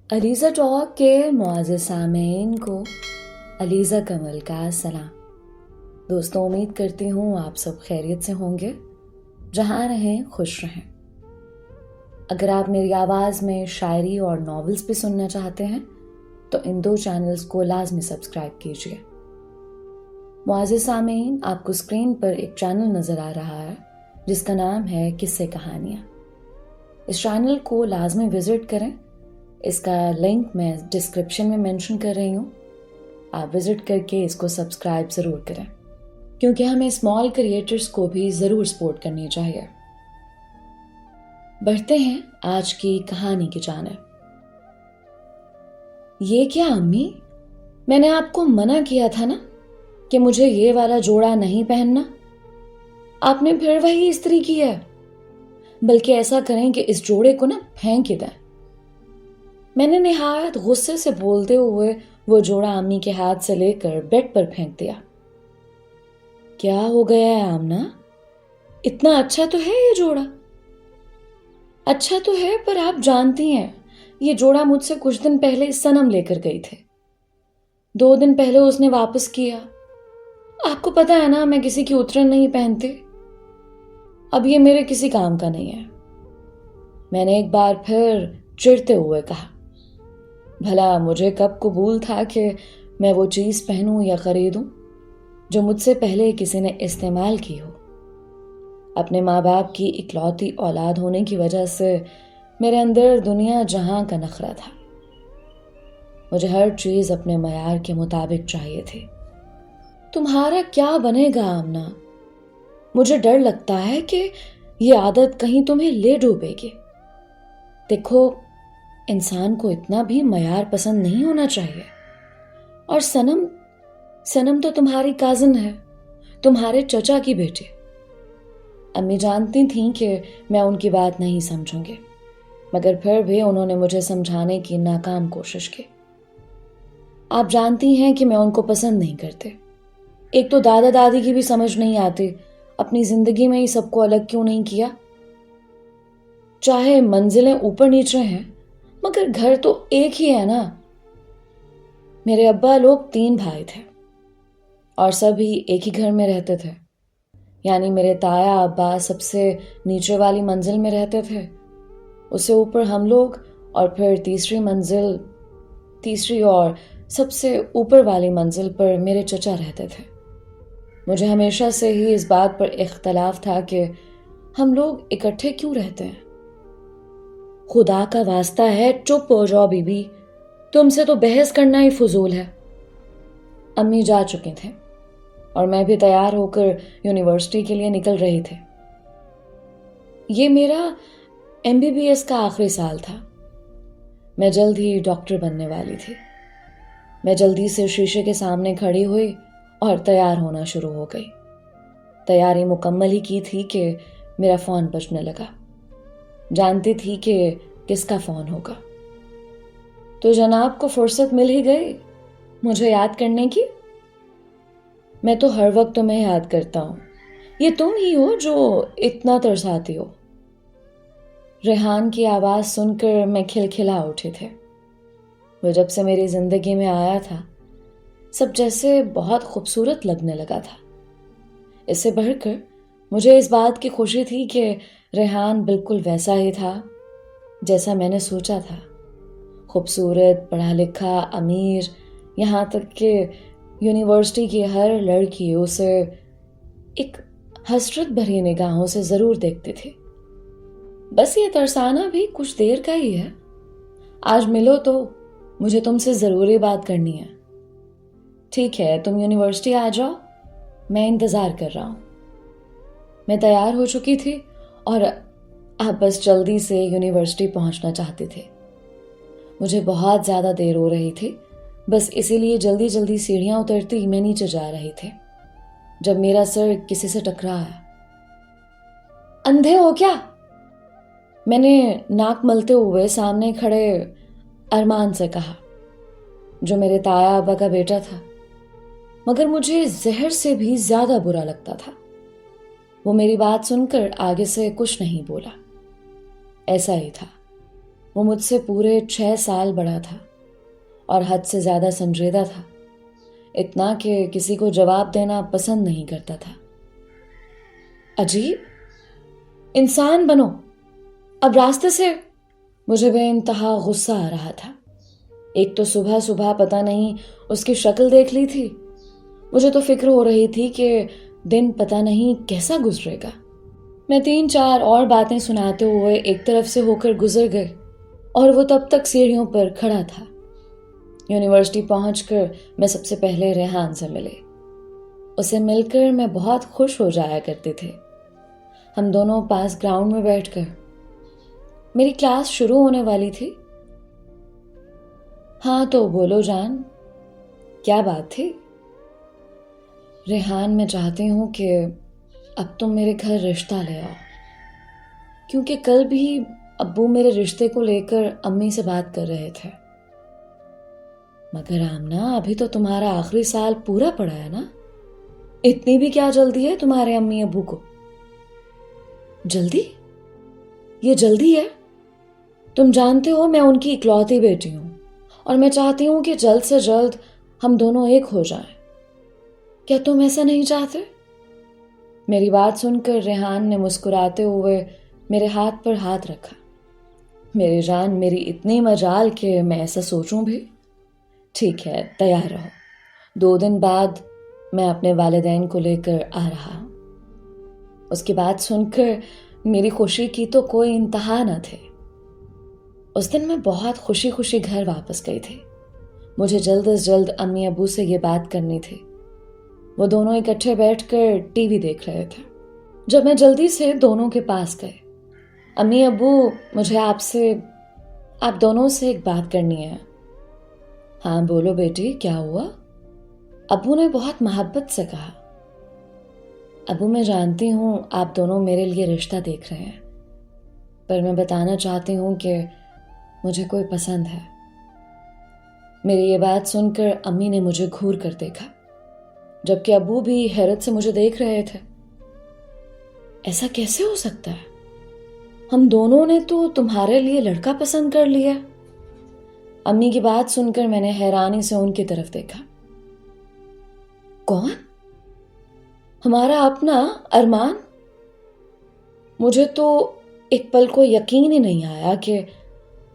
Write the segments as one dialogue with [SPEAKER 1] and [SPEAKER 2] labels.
[SPEAKER 1] Aliza talk के मुआज़्ज़िज़ सामीन को अलीज़ा कमल का सलाम। दोस्तों, उम्मीद करती हूँ आप सब खैरियत से होंगे, जहाँ रहें खुश रहें। अगर आप मेरी आवाज़ में शायरी और नॉवेल्स भी सुनना चाहते हैं तो इन 2 चैनल्स को लाजमी सब्सक्राइब कीजिए। मुआज़्ज़िज़ सामीन, आपको स्क्रीन पर एक चैनल नज़र आ रहा है जिसका नाम है किस्से कहानियाँ। इस चैनल को लाजमी विज़िट करें। इसका लिंक मैं डिस्क्रिप्शन में मेंशन कर रही हूँ। आप विज़िट करके इसको सब्सक्राइब ज़रूर करें, क्योंकि हमें स्मॉल क्रिएटर्स को भी ज़रूर सपोर्ट करनी चाहिए। बढ़ते हैं आज की कहानी की जानिब। ये क्या अम्मी, मैंने आपको मना किया था ना कि मुझे ये वाला जोड़ा नहीं पहनना। आपने फिर वही इस्त्री की है। बल्कि ऐसा करें कि इस जोड़े को ना फेंक ही दें। मैंने निहायत गुस्से से बोलते हुए वो जोड़ा अम्मी के हाथ से लेकर बेड पर फेंक दिया। क्या हो गया है आमना? इतना अच्छा तो है ये जोड़ा। अच्छा तो है, पर आप जानती हैं ये जोड़ा मुझसे कुछ दिन पहले सनम लेकर गई थे। 2 दिन पहले उसने वापस किया। आपको पता है ना, मैं किसी की उतरन नहीं पहनती। अब ये मेरे किसी काम का नहीं है। मैंने एक बार फिर चिढ़ते हुए कहा, भला मुझे कब कबूल था कि मैं वो चीज़ पहनूं या खरीदूं जो मुझसे पहले किसी ने इस्तेमाल की हो। अपने माँ बाप की इकलौती औलाद होने की वजह से मेरे अंदर दुनिया जहां का नखरा था। मुझे हर चीज़ अपने मयार के मुताबिक चाहिए थी। तुम्हारा क्या बनेगा आमना? मुझे डर लगता है कि ये आदत कहीं तुम्हें ले डूबेगी। देखो, इंसान को इतना भी मयार पसंद नहीं होना चाहिए। और सनम तो तुम्हारी काजिन है, तुम्हारे चचा की बेटी। अम्मी जानती थीं कि मैं उनकी बात नहीं समझूंगी, मगर फिर भी उन्होंने मुझे समझाने की नाकाम कोशिश की। आप जानती हैं कि मैं उनको पसंद नहीं करते। एक तो दादा दादी की भी समझ नहीं आती, अपनी जिंदगी में ही सबको अलग क्यों नहीं किया। चाहे मंजिलें ऊपर नीचे हैं, मगर घर तो एक ही है ना। मेरे अब्बा लोग 3 भाई थे और सभी एक ही घर में रहते थे। यानी मेरे ताया अब्बा सबसे नीचे वाली मंजिल में रहते थे, उससे ऊपर हम लोग, और फिर तीसरी और सबसे ऊपर वाली मंजिल पर मेरे चचा रहते थे। मुझे हमेशा से ही इस बात पर इख्तलाफ था कि हम लोग इकट्ठे क्यों रहते हैं। खुदा का वास्ता है, चुप हो जाओ बीबी, तुमसे तो बहस करना ही फजूल है। अम्मी जा चुके थे और मैं भी तैयार होकर यूनिवर्सिटी के लिए निकल रही थी। ये मेरा MBBS का आखिरी साल था। मैं जल्द ही डॉक्टर बनने वाली थी। मैं जल्दी से शीशे के सामने खड़ी हुई और तैयार होना शुरू हो गई। तैयारी मुकम्मल ही की थी कि मेरा फ़ोन बजने लगा। जानती थी कि किसका फ़ोन होगा। तो जनाब को फुर्सत मिल ही गई मुझे याद करने की। मैं तो हर वक्त तुम्हें याद करता हूँ। ये तुम ही हो जो इतना तरसाती हो। रेहान की आवाज़ सुनकर मैं खिलखिला उठी थी। वो जब से मेरी ज़िंदगी में आया था, सब जैसे बहुत खूबसूरत लगने लगा था। इससे बढ़कर मुझे इस बात की खुशी थी कि रेहान बिल्कुल वैसा ही था जैसा मैंने सोचा था। खूबसूरत, पढ़ा लिखा, अमीर, यहाँ तक कि यूनिवर्सिटी की हर लड़की उसे एक हसरत भरी निगाहों से ज़रूर देखती थी। बस ये तरसाना भी कुछ देर का ही है। आज मिलो तो मुझे तुमसे ज़रूरी बात करनी है। ठीक है, तुम यूनिवर्सिटी आ जाओ, मैं इंतज़ार कर रहा हूँ। मैं तैयार हो चुकी थी और अब बस जल्दी से यूनिवर्सिटी पहुँचना चाहती थी। मुझे बहुत ज़्यादा देर हो रही थी, बस इसीलिए जल्दी जल्दी सीढ़ियाँ उतरती मैं नीचे जा रही थी जब मेरा सर किसी से टकराया। अंधे हो क्या? मैंने नाक मलते हुए सामने खड़े अरमान से कहा, जो मेरे ताया अब्बा का बेटा था, मगर मुझे जहर से भी ज़्यादा बुरा लगता था। वो मेरी बात सुनकर आगे से कुछ नहीं बोला। ऐसा ही था, وہ مجھ سے پورے 6 سال بڑا تھا اور حد سے زیادہ سنجیدہ تھا، اتنا کہ کسی کو جواب دینا پسند نہیں کرتا تھا۔ عجیب، انسان بنو اب راستے سے۔ مجھے بے انتہا غصہ آ رہا تھا۔ ایک تو صبح صبح پتہ نہیں اس کی شکل دیکھ لی تھی، مجھے تو فکر ہو رہی تھی کہ دن پتہ نہیں کیسا گزرے گا۔ میں 3-4 اور باتیں سناتے ہوئے ایک طرف سے ہو کر گزر گئے اور وہ تب تک سیڑھیوں پر کھڑا تھا۔ یونیورسٹی پہنچ کر میں سب سے پہلے ریحان سے ملی۔ اسے مل کر میں بہت خوش ہو جایا کرتی تھی۔ ہم دونوں پاس گراؤنڈ میں بیٹھ کر، میری کلاس شروع ہونے والی تھی۔ ہاں تو بولو جان، کیا بات تھی؟ ریحان، میں چاہتی ہوں کہ اب تم میرے گھر رشتہ لے آؤ، کیونکہ کل بھی ابو میرے رشتے کو لے کر امی سے بات کر رہے تھے۔ مگر آمنہ، ابھی تو تمہارا آخری سال پورا پڑا ہے نا، اتنی بھی کیا جلدی ہے تمہارے امی ابو کو؟ جلدی؟ یہ جلدی ہے؟ تم جانتے ہو میں ان کی اکلوتی بیٹی ہوں اور میں چاہتی ہوں کہ جلد سے جلد ہم دونوں ایک ہو جائیں۔ کیا تم ایسا نہیں چاہتے؟ میری بات سن کر ریحان نے مسکراتے ہوئے میرے ہاتھ پر ہاتھ رکھا۔ میری جان، میری اتنی مجال کہ میں ایسا سوچوں بھی؟ ٹھیک ہے، تیار رہو، 2 دن بعد میں اپنے والدین کو لے کر آ رہا ہوں۔ اس کی بات سن کر میری خوشی کی تو کوئی انتہا نہ تھی۔ اس دن میں بہت خوشی خوشی گھر واپس گئی تھی۔ مجھے جلد از جلد امی ابو سے یہ بات کرنی تھی۔ وہ دونوں اکٹھے بیٹھ کر ٹی وی دیکھ رہے تھے۔ جب میں جلدی سے دونوں کے پاس گئے، امی ابو، مجھے آپ دونوں سے ایک بات کرنی ہے۔ ہاں بولو بیٹی، کیا ہوا؟ ابو نے بہت محبت سے کہا۔ ابو، میں جانتی ہوں آپ دونوں میرے لیے رشتہ دیکھ رہے ہیں، پر میں بتانا چاہتی ہوں کہ مجھے کوئی پسند ہے۔ میری یہ بات سن کر امی نے مجھے گھور کر دیکھا، جبکہ ابو بھی حیرت سے مجھے دیکھ رہے تھے۔ ایسا کیسے ہو سکتا ہے؟ ہم دونوں نے تو تمہارے لیے لڑکا پسند کر لیا۔ امی کی بات سن کر میں نے حیرانی سے ان کی طرف دیکھا۔ کون؟ ہمارا اپنا ارمان؟ مجھے تو ایک پل کو یقین ہی نہیں آیا کہ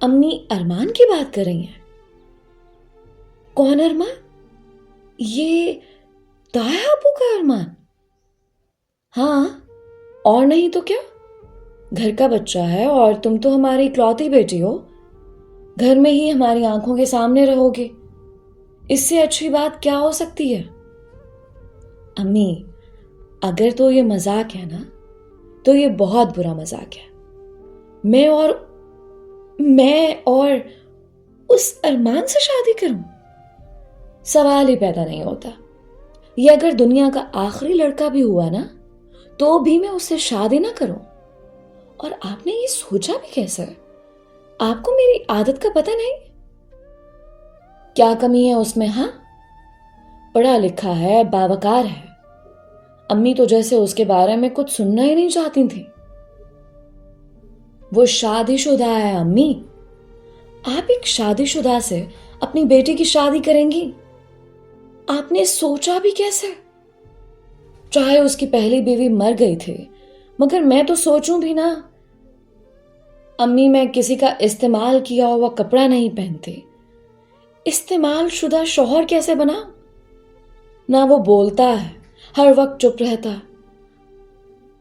[SPEAKER 1] امی ارمان کی بات کر رہی ہیں۔ کون ارمان؟ یہ تایا ابو کا ارمان؟ ہاں، اور نہیں تو کیا، گھر کا بچہ ہے اور تم تو ہماری اکلوتی بیٹی ہو، گھر میں ہی ہماری آنکھوں کے سامنے رہو گی، اس سے اچھی بات کیا ہو سکتی ہے؟ امی، اگر تو یہ مذاق ہے نا، تو یہ بہت برا مذاق ہے۔ میں اور اس ارمان سے شادی کروں؟ سوال ہی پیدا نہیں ہوتا۔ یہ اگر دنیا کا آخری لڑکا بھی ہوا نا، تو بھی میں اس سے شادی نہ کروں۔ اور آپ نے یہ سوچا بھی کیسے؟ آپ کو میری عادت کا پتہ نہیں؟ کیا کمی ہے اس میں؟ ہاں، پڑھا لکھا ہے، باوقار ہے۔ امی تو جیسے اس کے بارے میں کچھ سننا ہی نہیں چاہتی تھیں۔ وہ شادی شدہ ہے امی، آپ ایک شادی شدہ سے اپنی بیٹی کی شادی کریں گی؟ آپ نے سوچا بھی کیسے؟ چاہے اس کی پہلی بیوی مر گئی تھی، مگر میں تو سوچوں بھی نا۔ امی، میں کسی کا استعمال کیا ہوا کپڑا نہیں پہنتی، استعمال شدہ شوہر کیسے بنا؟ نہ وہ بولتا ہے، ہر وقت چپ رہتا،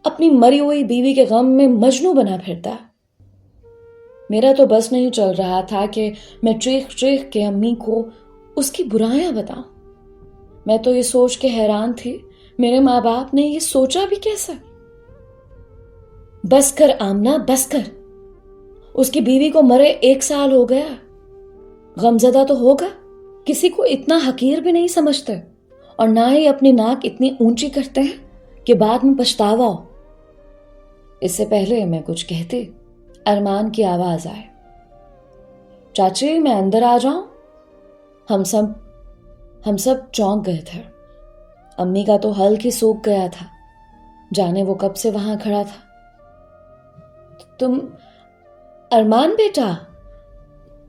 [SPEAKER 1] اپنی مری ہوئی بیوی کے غم میں مجنوں بنا پھرتا۔ میرا تو بس نہیں چل رہا تھا کہ میں چیخ چیخ کے امی کو اس کی برائیاں بتاؤں۔ میں تو یہ سوچ کے حیران تھی، میرے ماں باپ نے یہ سوچا بھی کیسے؟ بس کر آمنہ، بس کر۔ اس کی بیوی کو مرے 1 سال ہو گیا، غمزدہ تو ہوگا، کسی کو اتنا حقیر بھی نہیں سمجھتے، اور نہ ہی اپنی ناک اتنی اونچی کرتے ہیں کہ بعد میں پچھتاوا ہو۔ اس سے پہلے میں کچھ کہتی، ارمان کی آواز آئے، چاچی میں اندر آ جاؤں؟ ہم سب چونک گئے تھے۔ امی کا تو حلق ہی سوکھ گیا تھا، جانے وہ کب سے وہاں کھڑا تھا۔ تم ارمان بیٹا،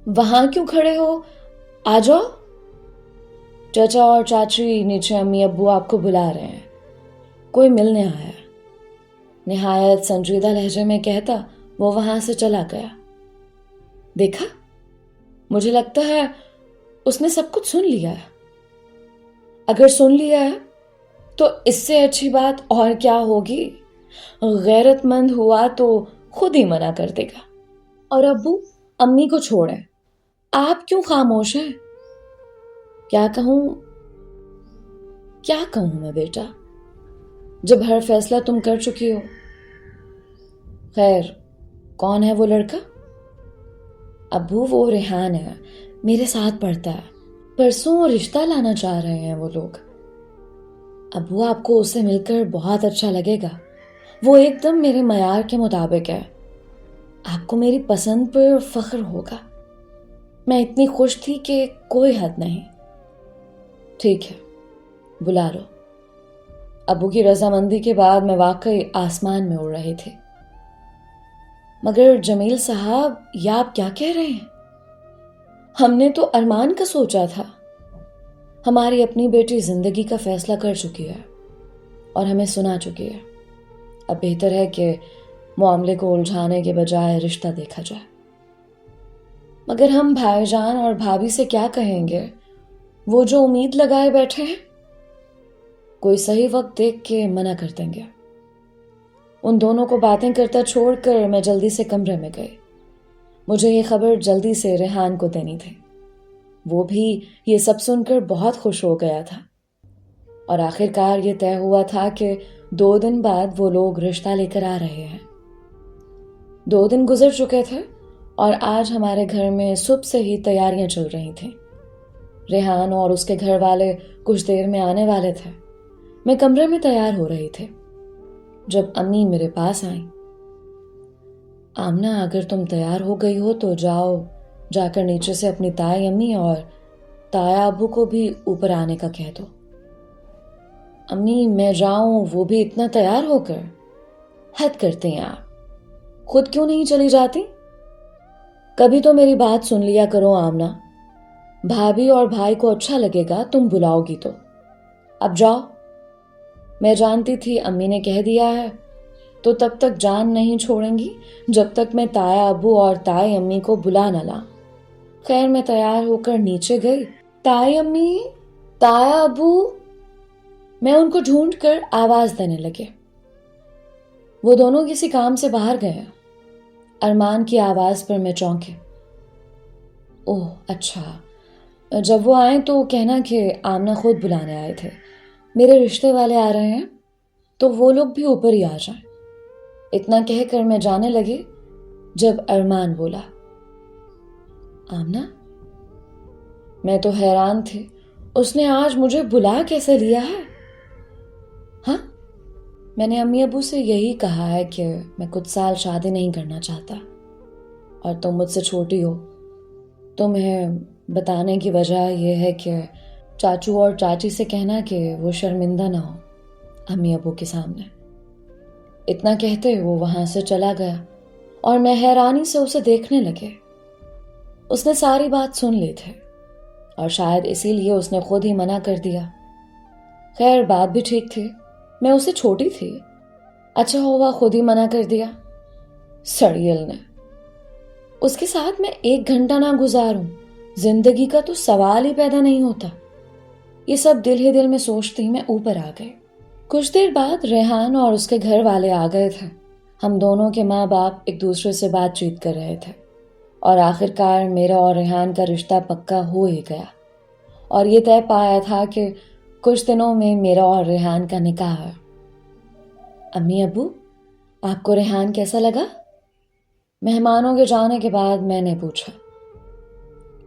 [SPEAKER 1] वहां क्यों खड़े हो, आ जाओ। चाचा और चाची नीचे अम्मी अब्बू आपको बुला रहे हैं, कोई मिलने आया है। निहायत संजीदा लहजे में कहता वो वहां से चला गया। देखा, मुझे लगता है उसने सब कुछ सुन लिया है। अगर सुन लिया है तो इससे अच्छी बात और क्या होगी। गैरतमंद हुआ तो खुद ही मना कर देगा। और अब्बू अम्मी को छोड़े, आप क्यों खामोश हैं? क्या कहूं मैं बेटा, जब हर फैसला तुम कर चुकी हो। खैर, कौन है वो लड़का? अब्बू वो रेहान है, मेरे साथ पढ़ता है। परसों रिश्ता लाना चाह रहे हैं वो लोग। अब्बू आपको उससे मिलकर बहुत अच्छा लगेगा, वो एकदम मेरे मयार के मुताबिक है। आपको मेरी पसंद पर फख्र होगा। मैं इतनी खुश थी कि कोई हद नहीं। ठीक है, बुला लो। अब्बू की रजामंदी के बाद मैं वाकई आसमान में उड़ रही थी। मगर जमील साहब, ये आप क्या कह रहे हैं? हमने तो अरमान का सोचा था। हमारी अपनी बेटी जिंदगी का फैसला कर चुकी है और हमें सुना चुकी है। अब बेहतर है कि मामले को उलझाने के बजाय रिश्ता देखा जाए। मगर हम भाईजान और भाभी से क्या कहेंगे, वो जो उम्मीद लगाए बैठे हैं। कोई सही वक्त देख के मना कर देंगे। उन दोनों को बातें करता छोड़कर मैं जल्दी से कमरे में गई। मुझे ये खबर जल्दी से रेहान को देनी थी। वो भी ये सब सुनकर बहुत खुश हो गया था। और आखिरकार ये तय हुआ था कि 2 दिन बाद वो लोग रिश्ता लेकर आ रहे हैं। 2 दिन गुजर चुके थे और आज हमारे घर में सुबह से ही तैयारियां चल रही थीं। रेहान और उसके घर वाले कुछ देर में आने वाले थे। मैं कमरे में तैयार हो रही थी जब अम्मी मेरे पास आई। आमना, अगर तुम तैयार हो गई हो तो जाओ, जाकर नीचे से अपनी ताई अम्मी और ताया अब्बू को भी ऊपर आने का कह दो। अम्मी, मैं जाऊं वो भी इतना तैयार होकर? हद करती हैं आप, खुद क्यों नहीं चली जाती? कभी तो मेरी बात सुन लिया करो आमना। भाभी और भाई को अच्छा लगेगा तुम बुलाओगी तो। अब जाओ। मैं जानती थी अम्मी ने कह दिया है तो तब तक जान नहीं छोड़ेंगी जब तक मैं ताया अब्बू और ताई अम्मी को बुला न ला। खैर, मैं तैयार होकर नीचे गई। ताई अम्मी, ताया अब्बू, मैं उनको ढूंढ कर आवाज देने लगे। वो दोनों किसी काम से बाहर गए। अरमान की आवाज पर मैं चौंकी। ओह अच्छा, जब वो आए तो कहना कि आमना खुद बुलाने आए थे। मेरे रिश्ते वाले आ रहे हैं तो वो लोग भी ऊपर ही आ जाएं। इतना कहकर मैं जाने लगी जब अरमान बोला, आमना। मैं तो हैरान थी, उसने आज मुझे बुला कैसे लिया है? हाँ, मैंने अम्मी अबू से यही कहा है कि मैं कुछ साल शादी नहीं करना चाहता और तुम मुझसे छोटी हो। तुम्हें बताने की वजह यह है कि चाचू और चाची से कहना कि वो शर्मिंदा ना हो अम्मी अबू के सामने। इतना कहते वो वहां से चला गया और मैं हैरानी से उसे देखने लगे। उसने सारी बात सुन ली थी और शायद इसीलिए उसने खुद ही मना कर दिया। खैर, बात भी ठीक थी, मैं उससे छोटी थी। अच्छा हुआ खुद ही मना कर दिया। सड़ियल ने। उसके साथ मैं 1 घंटा ना गुजारूं, जिंदगी का तो सवाल ही पैदा नहीं होता। ये सब दिल ही दिल में सोचती मैं ऊपर आ गई। कुछ देर बाद रेहान और उसके घर वाले आ गए थे। हम दोनों के माँ बाप एक दूसरे से बातचीत कर रहे थे और आखिरकार मेरा और रेहान का रिश्ता पक्का हो ही गया और ये तय पाया था कि कुछ दिनों में मेरा और रेहान का निकाह है। अम्मी अब्बू, आपको रेहान कैसा लगा? मेहमानों के जाने के बाद मैंने पूछा।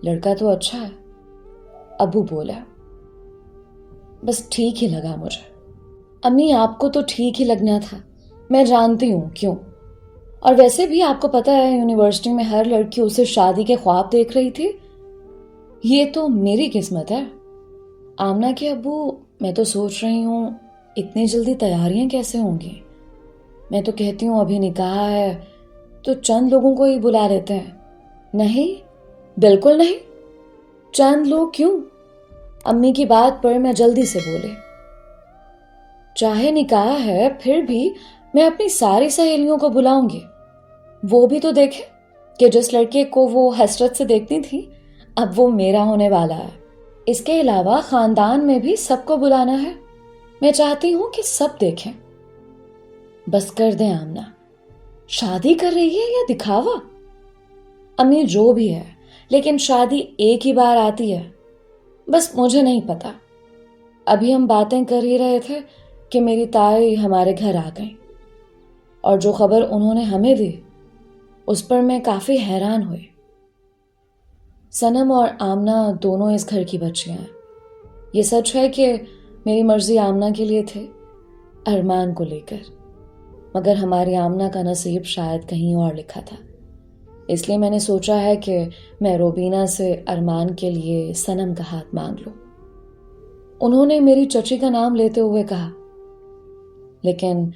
[SPEAKER 1] लड़का तो अच्छा है, अब्बू बोला। बस ठीक ही लगा मुझे। अम्मी, आपको तो ठीक ही लगना था, मैं जानती हूँ क्यों। और वैसे भी आपको पता है यूनिवर्सिटी में हर लड़की उसे शादी के ख्वाब देख रही थी। ये तो मेरी किस्मत है। आमना के अब्बू, मैं तो सोच रही हूँ इतनी जल्दी तैयारियां कैसे होंगी। मैं तो कहती हूँ अभी निकाह है तो चंद लोगों को ही बुला लेते हैं। नहीं, बिल्कुल नहीं। चंद लोग क्यों? अम्मी की बात पर मैं जल्दी से बोले। चाहे निकाह है फिर भी मैं अपनी सारी सहेलियों को बुलाऊंगी। वो भी तो देखे कि जिस लड़के को वो हसरत से देखती थी अब वो मेरा होने वाला है। इसके अलावा खानदान में भी सबको बुलाना है। मैं चाहती हूं कि सब देखें। बस कर दें आमना, शादी कर रही है या दिखावा? अम्मी जो भी है, लेकिन शादी एक ही बार आती है। बस मुझे नहीं पता। अभी हम बातें कर ही रहे थे कि मेरी ताई हमारे घर आ गई और जो खबर उन्होंने हमें दी उस पर मैं काफी हैरान हुई। सनम और आमना दोनों इस घर की बच्चियां हैं। ये सच है कि मेरी मर्जी आमना के लिए थे, अरमान को लेकर, मगर हमारी आमना का नसीब शायद कहीं और लिखा था। इसलिए मैंने सोचा है कि मैं रोबीना से अरमान के लिए सनम का हाथ मांग लूं। उन्होंने मेरी चची का नाम लेते हुए कहा, लेकिन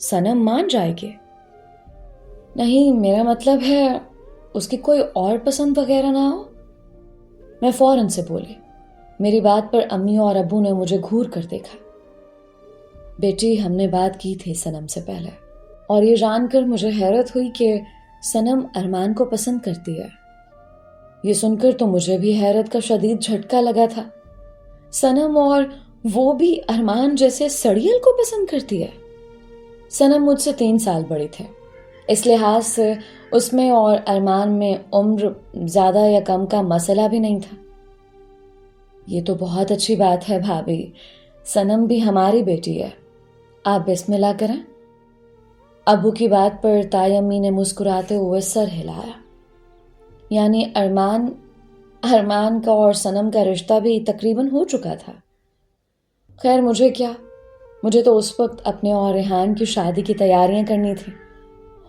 [SPEAKER 1] सनम मान जाएगी? नहीं, मेरा मतलब है उसकी कोई और पसंद वगैरह ना हो। मैं फौरन से बोली। मेरी बात पर अम्मी और अब्बू ने मुझे घूर कर देखा। बेटी, हमने बात की थी सनम से पहले और ये जानकर मुझे हैरत हुई कि सनम अरमान को पसंद करती है। ये सुनकर तो मुझे भी हैरत का शदीद झटका लगा था। सनम, और वो भी अरमान जैसे सड़ियल को पसंद करती है। सनम मुझसे 3 साल बड़ी थे, इस लिहाज से उसमें और अरमान में उम्र ज्यादा या कम का मसला भी नहीं था। ये तो बहुत अच्छी बात है भाभी, सनम भी हमारी बेटी है। आप बिस्मिल्लाह करें। अबू की बात पर ताई अम्मी ने मुस्कुराते हुए सर हिलाया। यानी अरमान का और सनम का रिश्ता भी तकरीबन हो चुका था। खैर मुझे क्या, मुझे तो उस वक्त अपने और रेहान की शादी की तैयारियां करनी थी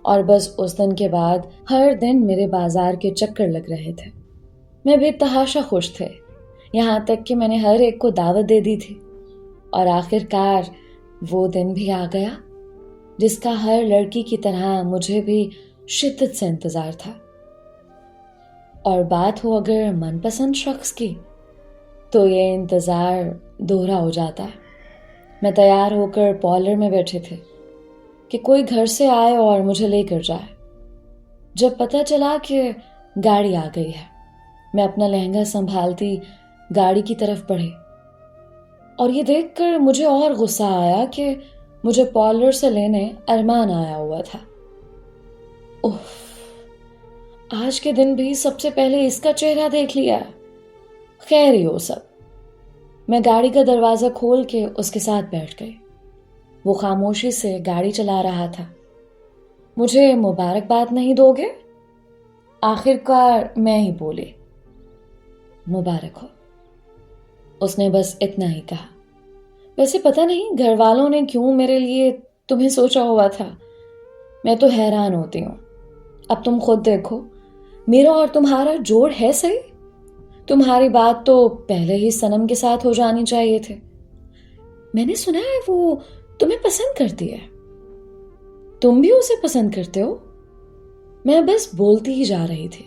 [SPEAKER 1] और बस उस दिन के बाद हर दिन मेरे बाजार के चक्कर लग रहे थे। मैं बेतहाशा खुश थे, यहाँ तक कि मैंने हर एक को दावत दे दी थी और आखिरकार वो दिन भी आ गया जिसका हर लड़की की तरह मुझे भी शिद्दत से इंतजार था। और बात हो अगर मनपसंद शख्स की तो ये इंतजार दोहरा हो जाता है। मैं तैयार होकर पार्लर में बैठे थे कि कोई घर से आए और मुझे लेकर जाए। जब पता चला कि गाड़ी आ गई है, मैं अपना लहंगा संभालती गाड़ी की तरफ बढ़ी और ये देखकर मुझे और गुस्सा आया कि मुझे पार्लर से लेने अरमान आया हुआ था। उफ, आज के दिन भी सबसे पहले इसका चेहरा देख लिया। खैर ही हो सब। मैं गाड़ी का दरवाजा खोल के उसके साथ बैठ गई। वो खामोशी से गाड़ी चला रहा था। मुझे मुबारकबाद नहीं दोगे? आखिरकार मैं ही बोली। मुबारक हो। उसने बस इतना ही कहा। वैसे पता नहीं घर वालों ने क्यों मेरे लिए तुम्हें सोचा हुआ था। मैं तो हैरान होती हूँ। अब तुम खुद देखो, मेरा और तुम्हारा जोड़ है सही। तुम्हारी बात तो पहले ही सनम के साथ हो जानी चाहिए थी। मैंने सुना है वो तुम्हें पसंद करती है। तुम भी उसे पसंद करते हो? मैं बस बोलती ही जा रही थी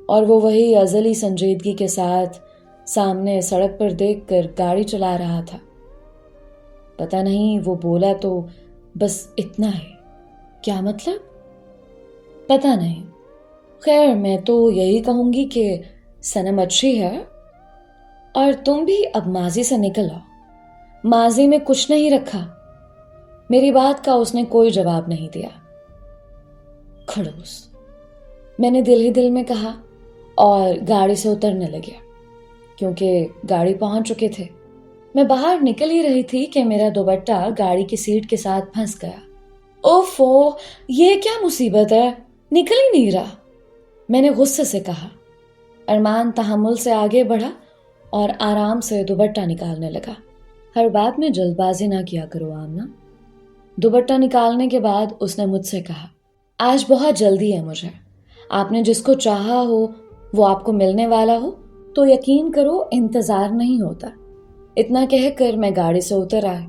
[SPEAKER 1] और वो वही अजली संजीदगी के साथ सामने सड़क पर देखकर गाड़ी चला रहा था। पता नहीं वो बोला तो बस इतना है, क्या मतलब? पता नहीं। खैर मैं तो यही कहूंगी कि सनम अच्छी है और तुम भी अब माजी से निकल आओ। माजी में कुछ नहीं रखा। मेरी बात का उसने कोई जवाब नहीं दिया। खड़ूस, मैंने दिल ही दिल में कहा और गाड़ी से उतरने लगे क्योंकि गाड़ी पहुंच चुके थे। मैं बाहर निकल ही रही थी कि मेरा दुपट्टा गाड़ी की सीट के साथ फंस गया। ओफो, ये क्या मुसीबत है, निकल ही नहीं रहा, मैंने गुस्से से कहा। अरमान तहम्मुल से आगे बढ़ा और आराम से दुपट्टा निकालने लगा। हर बात में जल्दबाजी ना किया करो आमना। दुपट्टा निकालने के बाद उसने मुझसे कहा, आज बहुत जल्दी है मुझे। आपने जिसको चाहा हो वो आपको मिलने वाला हो तो यकीन करो इंतजार नहीं होता। इतना कहकर मैं गाड़ी से उतर आई।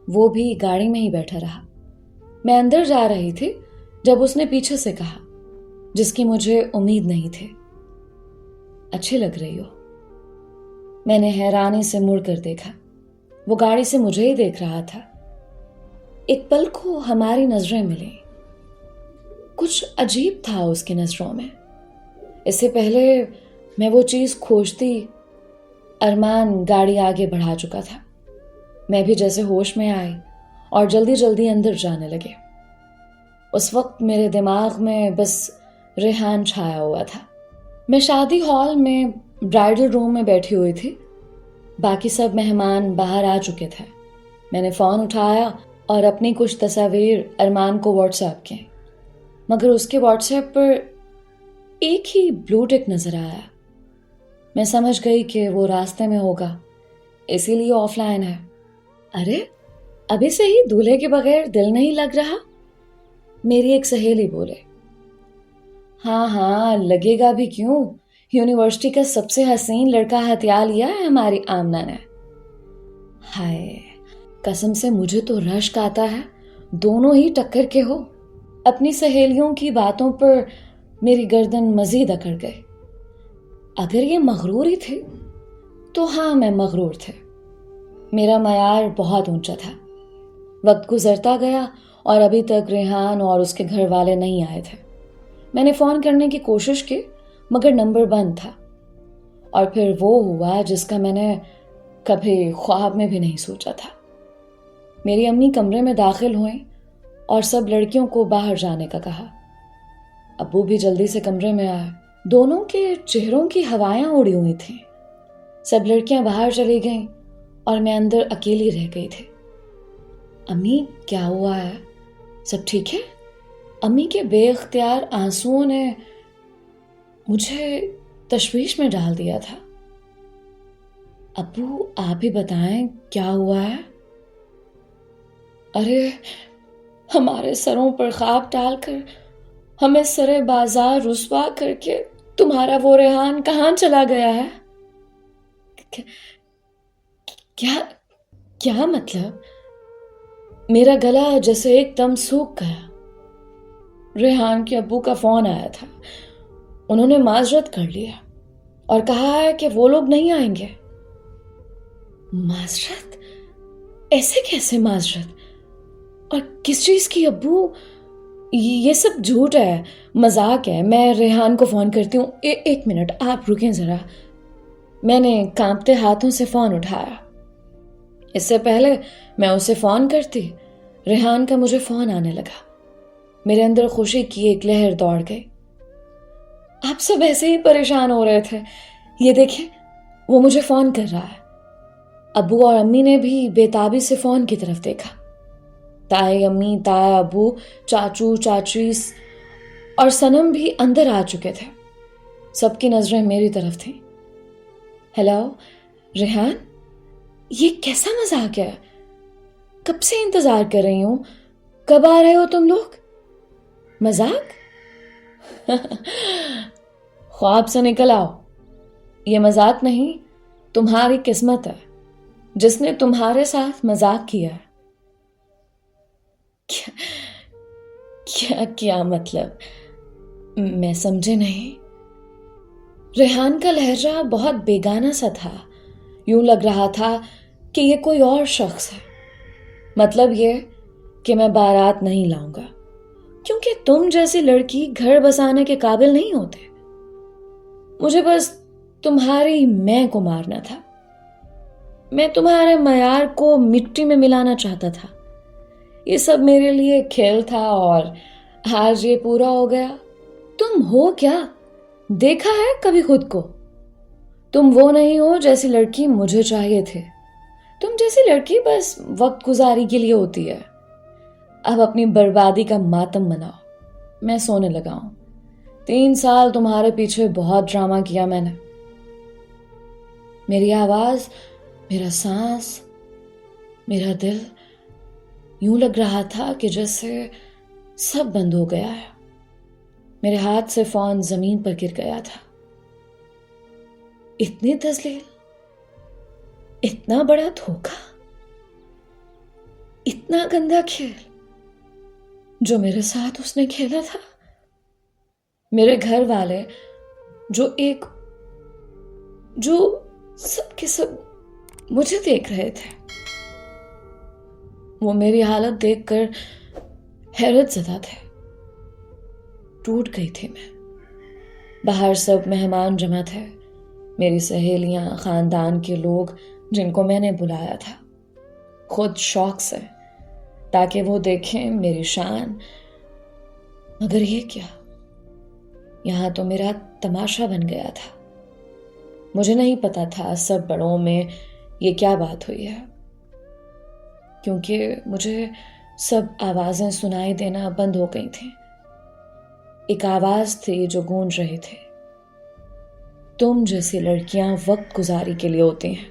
[SPEAKER 1] वो भी गाड़ी में ही बैठा रहा। मैं अंदर जा रही थी जब उसने पीछे से कहा, जिसकी मुझे उम्मीद नहीं थी, अच्छी लग रही हो। मैंने हैरानी से मुड़ कर देखा। वो गाड़ी से मुझे ही देख रहा था। एक पल को हमारी नजरें मिली। कुछ अजीब था उसकी नजरों में। इससे पहले मैं वो चीज खोजती, अरमान गाड़ी आगे बढ़ा चुका था। मैं भी जैसे होश में आई और जल्दी जल्दी अंदर जाने लगे। उस वक्त मेरे दिमाग में बस रेहान छाया हुआ था। मैं शादी हॉल में ब्राइडल रूम में बैठी हुई थी। बाकी सब मेहमान बाहर आ चुके थे। मैंने फ़ोन उठाया और अपनी कुछ तस्वीर अरमान को व्हाट्सएप की, मगर उसके व्हाट्सएप पर एक ही ब्लू टिक नजर आया। मैं समझ गई कि वो रास्ते में होगा, इसीलिए ऑफलाइन है। अरे, अभी से ही दूल्हे के बगैर दिल नहीं लग रहा? मेरी एक सहेली बोले। हाँ हाँ, लगेगा भी क्यों। यूनिवर्सिटी का सबसे हसीन लड़का हथिया लिया है हमारी आमना ने। हाय, कसम से मुझे तो रश्क आता है। दोनों ही टक्कर के हो। अपनी सहेलियों की बातों पर मेरी गर्दन मजीद अकड़ गई। अगर ये मगरूर ही थे तो हाँ, मैं मगरूर थे। मेरा मयार बहुत ऊंचा था। वक्त गुजरता गया और अभी तक रेहान और उसके घर वाले नहीं आए थे। मैंने फ़ोन करने की कोशिश की, मगर नंबर बंद था। और फिर वो हुआ जिसका मैंने कभी ख्वाब में भी नहीं सोचा था। मेरी अम्मी कमरे में दाखिल हुई और सब लड़कियों को बाहर जाने का कहा। अब्बू भी जल्दी से कमरे में आए। दोनों के चेहरों की हवाएं उड़ी हुई थीं। सब लड़कियां बाहर चली गईं और मैं अंदर अकेली रह गई थी। अम्मी, क्या हुआ है? सब ठीक है? अम्मी के बेइख्तियार आंसुओं ने मुझे तशवीश में डाल दिया था। अब्बू, आप ही बताएं, क्या हुआ है? अरे, हमारे सरों पर ख्वाब डालकर हमें सरे बाजार रुस्वा करके तुम्हारा वो रेहान कहाँ चला गया है? क्या क्या मतलब? मेरा गला जैसे एकदम सूख गया। रेहान के अब्बू का फोन आया था। उन्होंने माजरत कर लिया और कहा है कि वो लोग नहीं आएंगे। माजरत? ऐसे कैसे माजरत? और किस चीज की अब्बू? ये सब झूठ है, मजाक है। मैं रेहान को फोन करती हूँ। एक मिनट, आप रुकें जरा। मैंने कांपते हाथों से फोन उठाया। इससे पहले मैं उसे फोन करती, रेहान का मुझे फोन आने लगा। मेरे अंदर खुशी की एक लहर दौड़ गई। आप सब ऐसे ही परेशान हो रहे थे। ये देखें, वो मुझे फोन कर रहा है। अब्बू और अम्मी ने भी बेताबी से फोन की तरफ देखा। ताए अम्मी, ताया अब्बू, चाचू चाची और सनम भी अंदर आ चुके थे। सबकी नजरें मेरी तरफ थीं। हेलो रेहान, ये कैसा मजाक है? कब से इंतजार कर रही हूं। कब आ रहे हो तुम लोग? मजाक? ख्वाब से निकल आओ। ये मजाक नहीं, तुम्हारी किस्मत है जिसने तुम्हारे साथ मजाक किया है। क्या क्या क्या मतलब? मैं समझे नहीं। रेहान का लहजा बहुत बेगाना सा था। यूं लग रहा था कि ये कोई और शख्स है। मतलब ये कि मैं बारात नहीं लाऊंगा, क्योंकि तुम जैसी लड़की घर बसाने के काबिल नहीं होते। मुझे बस तुम्हारी मैं को मारना था। मैं तुम्हारे मयार को मिट्टी में मिलाना चाहता था। ये सब मेरे लिए खेल था और आज ये पूरा हो गया। तुम हो क्या? देखा है कभी खुद को? तुम वो नहीं हो जैसी लड़की मुझे चाहिए थे। तुम जैसी लड़की बस वक्त गुजारी के लिए होती है। अब अपनी बर्बादी का मातम मनाओ। मैं सोने लगा हूं। 3 साल तुम्हारे पीछे बहुत ड्रामा किया मैंने। मेरी आवाज, मेरा सांस, मेरा दिल, यूं लग रहा था कि जैसे सब बंद हो गया है। मेरे हाथ से फोन जमीन पर गिर गया था। इतनी तजलील, इतना बड़ा धोखा, इतना गंदा खेल जो मेरे साथ उसने खेला था। मेरे घर वाले जो एक जो सब के सब मुझे देख रहे थे। वो मेरी हालत देखकर हैरत ज़दा थे। टूट गई थी मैं। बाहर सब मेहमान जमा थे, मेरी सहेलियां, खानदान के लोग जिनको मैंने बुलाया था, खुद शौक से, ताकि वो देखें मेरी शान। मगर ये क्या, यहाँ तो मेरा तमाशा बन गया था। मुझे नहीं पता था सब बड़ों में ये क्या बात हुई है, क्योंकि मुझे सब आवाज़ें सुनाई देना बंद हो गई थी। एक आवाज़ थी जो गूंज रही थी, तुम जैसी लड़कियां वक्त गुजारी के लिए होती हैं।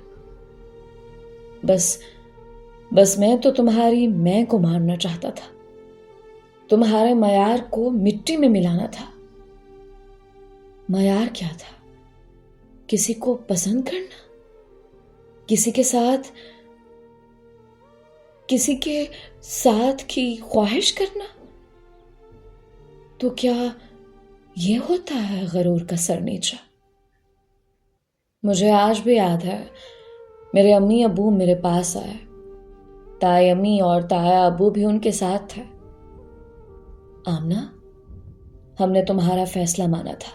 [SPEAKER 1] बस मैं तो तुम्हारी मैं को मारना चाहता था, तुम्हारे मयार को मिट्टी में मिलाना था। मयार क्या था? किसी को पसंद करना, किसी के साथ की ख्वाहिश करना। तो क्या ये होता है गरूर का सर नीचा? मुझे आज भी याद है, मेरे अम्मी अबू मेरे पास आए, ताई अम्मी और ताया अबू भी उनके साथ थे। आमना, हमने तुम्हारा फैसला माना था,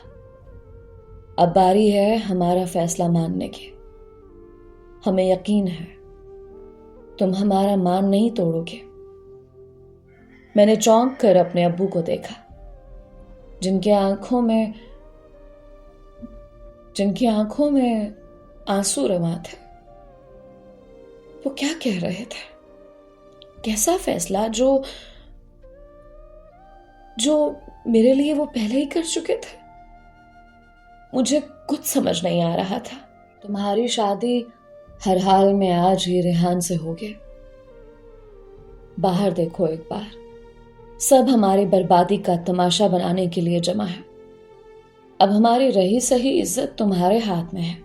[SPEAKER 1] अब बारी है हमारा फैसला मानने की। हमें यकीन है तुम हमारा मान नहीं तोड़ोगे। मैंने चौंक कर अपने अब्बू को देखा, जिनकी आंखों में आंसू रवा थे। वो क्या कह रहे थे? कैसा फैसला जो मेरे लिए वो पहले ही कर चुके थे? मुझे कुछ समझ नहीं आ रहा था। तुम्हारी शादी हर हाल में आज ही रेहान से होगी। बाहर देखो एक बार, सब हमारी बर्बादी का तमाशा बनाने के लिए जमा है। अब हमारी रही सही इज्जत तुम्हारे हाथ में है।